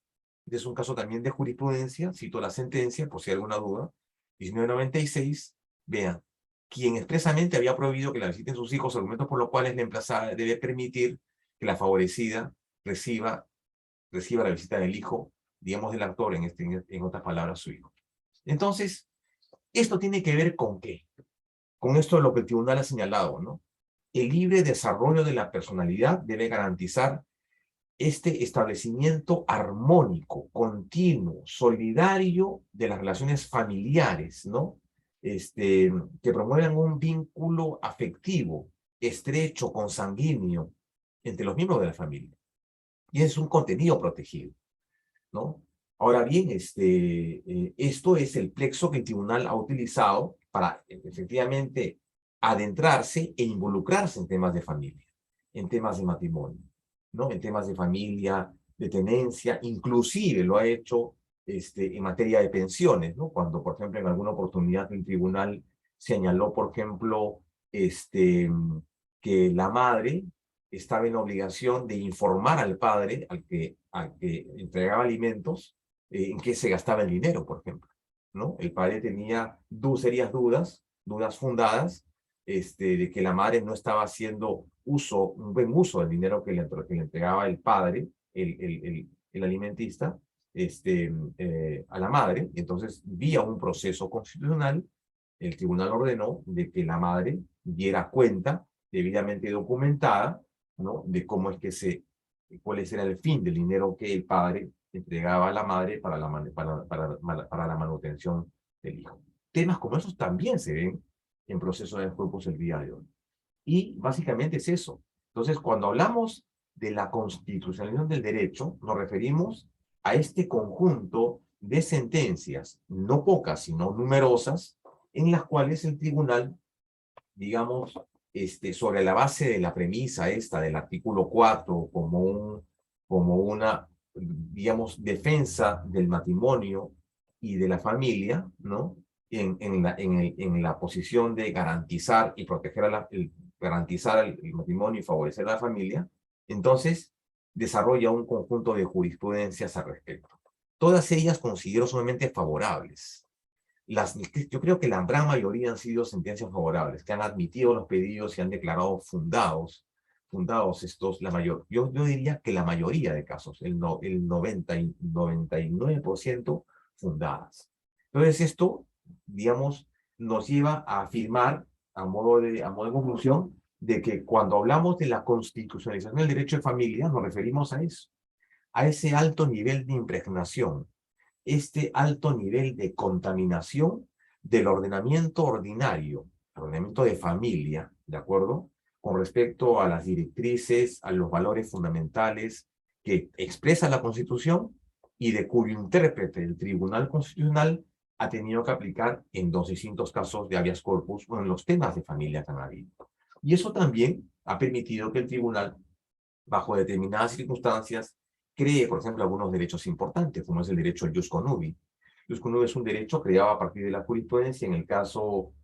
Este es un caso también de jurisprudencia, cito la sentencia, por si hay alguna duda. 1996, vean, quien expresamente había prohibido que la visiten sus hijos, argumentos por los cuales la emplazada debe permitir que la favorecida reciba la visita del hijo, digamos del actor, en otras palabras, su hijo. Entonces, esto tiene que ver con qué? Con esto de lo que el tribunal ha señalado, ¿no? El libre desarrollo de la personalidad debe garantizar este establecimiento armónico, continuo, solidario de las relaciones familiares, ¿no? Que promuevan un vínculo afectivo, estrecho, consanguíneo, entre los miembros de la familia. Y es un contenido protegido, ¿no? Ahora bien, esto es el plexo que el tribunal ha utilizado para efectivamente adentrarse e involucrarse en temas de familia, en temas de matrimonio, ¿no? En temas de familia, de tenencia, inclusive lo ha hecho en materia de pensiones, ¿no? Cuando, por ejemplo, en alguna oportunidad el tribunal señaló, por ejemplo, que la madre estaba en obligación de informar al padre, al que entregaba alimentos, en qué se gastaba el dinero, por ejemplo, ¿no? El padre tenía serias dudas fundadas, de que la madre no estaba haciendo un buen uso del dinero que le entregaba el padre, el alimentista, a la madre. Entonces, vía un proceso constitucional, el tribunal ordenó de que la madre diera cuenta debidamente documentada, ¿no? De cómo es que cuál era el fin del dinero que el padre entregaba a la madre para la manutención del hijo. Temas como esos también se ven en procesos de cuerpos el día de hoy. Y básicamente es eso. Entonces, cuando hablamos de la constitucionalización del derecho, nos referimos a este conjunto de sentencias, no pocas, sino numerosas, en las cuales el tribunal, digamos, sobre la base de la premisa esta del artículo 4, como una, digamos, defensa del matrimonio y de la familia, ¿no? En la posición de garantizar y proteger garantizar el matrimonio y favorecer a la familia, entonces desarrolla un conjunto de jurisprudencias al respecto. Todas ellas considero sumamente favorables. Yo creo que la gran mayoría han sido sentencias favorables, que han admitido los pedidos y han declarado fundados yo diría que la mayoría de casos, el 99% fundadas. Entonces esto, digamos, nos lleva a afirmar, a modo de conclusión, de que cuando hablamos de la constitucionalización del derecho de familia, nos referimos a eso, a ese alto nivel de impregnación, este alto nivel de contaminación del ordenamiento ordinario, ordenamiento de familia, ¿de acuerdo? Con respecto a las directrices, a los valores fundamentales que expresa la Constitución y de cuyo intérprete el Tribunal Constitucional ha tenido que aplicar en dos distintos casos de habeas corpus o en los temas de familia que han habido. Y eso también ha permitido que el tribunal, bajo determinadas circunstancias, cree, por ejemplo, algunos derechos importantes, como es el derecho al jus conubi. Jus conubi es un derecho creado a partir de la jurisprudencia en el caso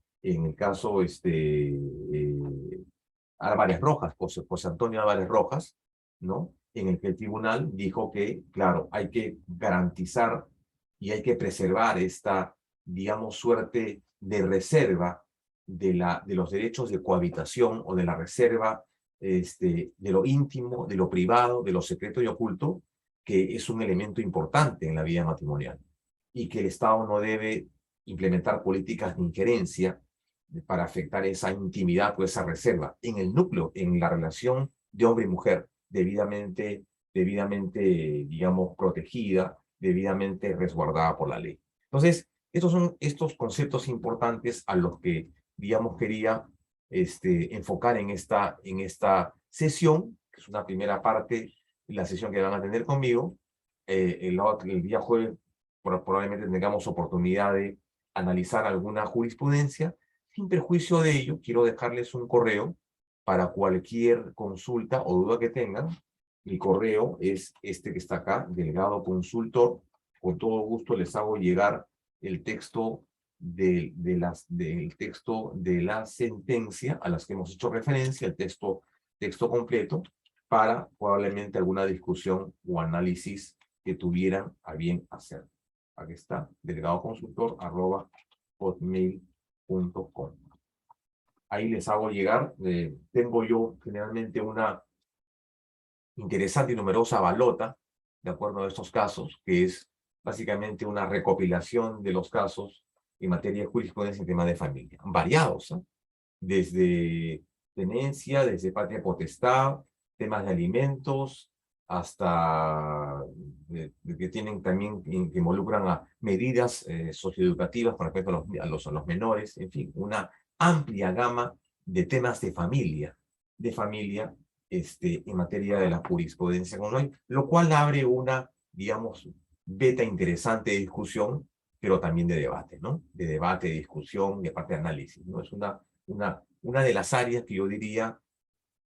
Álvarez Rojas, José Antonio Álvarez Rojas, ¿no? En el que el tribunal dijo que, claro, hay que garantizar y hay que preservar esta, digamos, suerte de reserva de los derechos de cohabitación o de la reserva de lo íntimo, de lo privado, de lo secreto y oculto, que es un elemento importante en la vida matrimonial y que el Estado no debe implementar políticas de injerencia para afectar esa intimidad o esa reserva en el núcleo, en la relación de hombre y mujer, debidamente, digamos, protegida, debidamente resguardada por la ley. Entonces, estos son estos conceptos importantes a los que, digamos, quería enfocar en esta sesión, que es una primera parte, la sesión que van a tener conmigo. El día jueves probablemente tengamos oportunidad de analizar alguna jurisprudencia. Sin perjuicio de ello, quiero dejarles un correo para cualquier consulta o duda que tengan. Mi correo es este que está acá, Delgado Consultor. Con todo gusto les hago llegar el texto del texto de la sentencia a las que hemos hecho referencia, el texto completo, para probablemente alguna discusión o análisis que tuvieran a bien hacer. Aquí está, delgadoconsultor@hotmail.com. Ahí les hago llegar. Tengo yo generalmente una interesante y numerosa balota, de acuerdo a estos casos, que es básicamente una recopilación de los casos en materia de jurisprudencia en temas de familia, variados, ¿eh? Desde tenencia, desde patria potestad, temas de alimentos, hasta que tienen también, que involucran a medidas socioeducativas con respecto a los menores, en fin, una amplia gama de temas de familia en materia de la jurisprudencia con hoy, lo cual abre una, digamos, beta interesante de discusión, pero también de debate, ¿no? De debate, de discusión, de parte de análisis, ¿no? Es una de las áreas que yo diría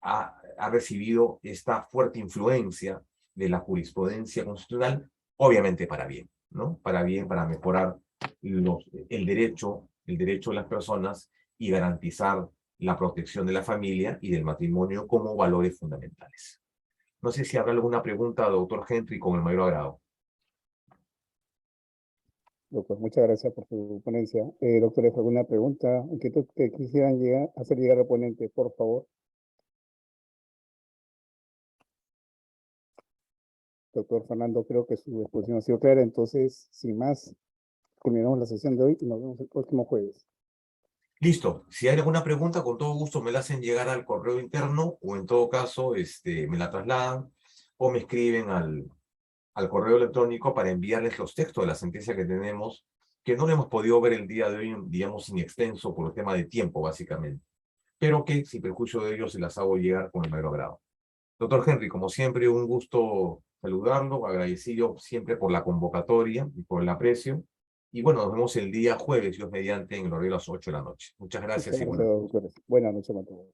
ha recibido esta fuerte influencia de la jurisprudencia constitucional, obviamente para bien, ¿no? Para bien, para mejorar el derecho de las personas y garantizar la protección de la familia y del matrimonio como valores fundamentales. No sé si habrá alguna pregunta, doctor Henry, con el mayor agrado. Doctor, muchas gracias por su ponencia. Doctores, ¿alguna pregunta que quisieran hacer llegar al ponente, por favor? Doctor Fernando, creo que su exposición ha sido clara, entonces, sin más, culminamos la sesión de hoy y nos vemos el próximo jueves. Listo. Si hay alguna pregunta, con todo gusto me la hacen llegar al correo interno o en todo caso me la trasladan o me escriben al correo electrónico para enviarles los textos de la sentencia que tenemos, que no le hemos podido ver el día de hoy, digamos, sin extenso por el tema de tiempo, básicamente, pero que sin perjuicio de ellos se las hago llegar con el mayor agrado. Doctor Henry, como siempre, un gusto saludarlo, agradecido siempre por la convocatoria y por el aprecio. Y bueno, nos vemos el día jueves, Dios mediante, en el horario de las 8 de la noche. Muchas gracias y buenas noches. Doctores. Buenas noches a todos.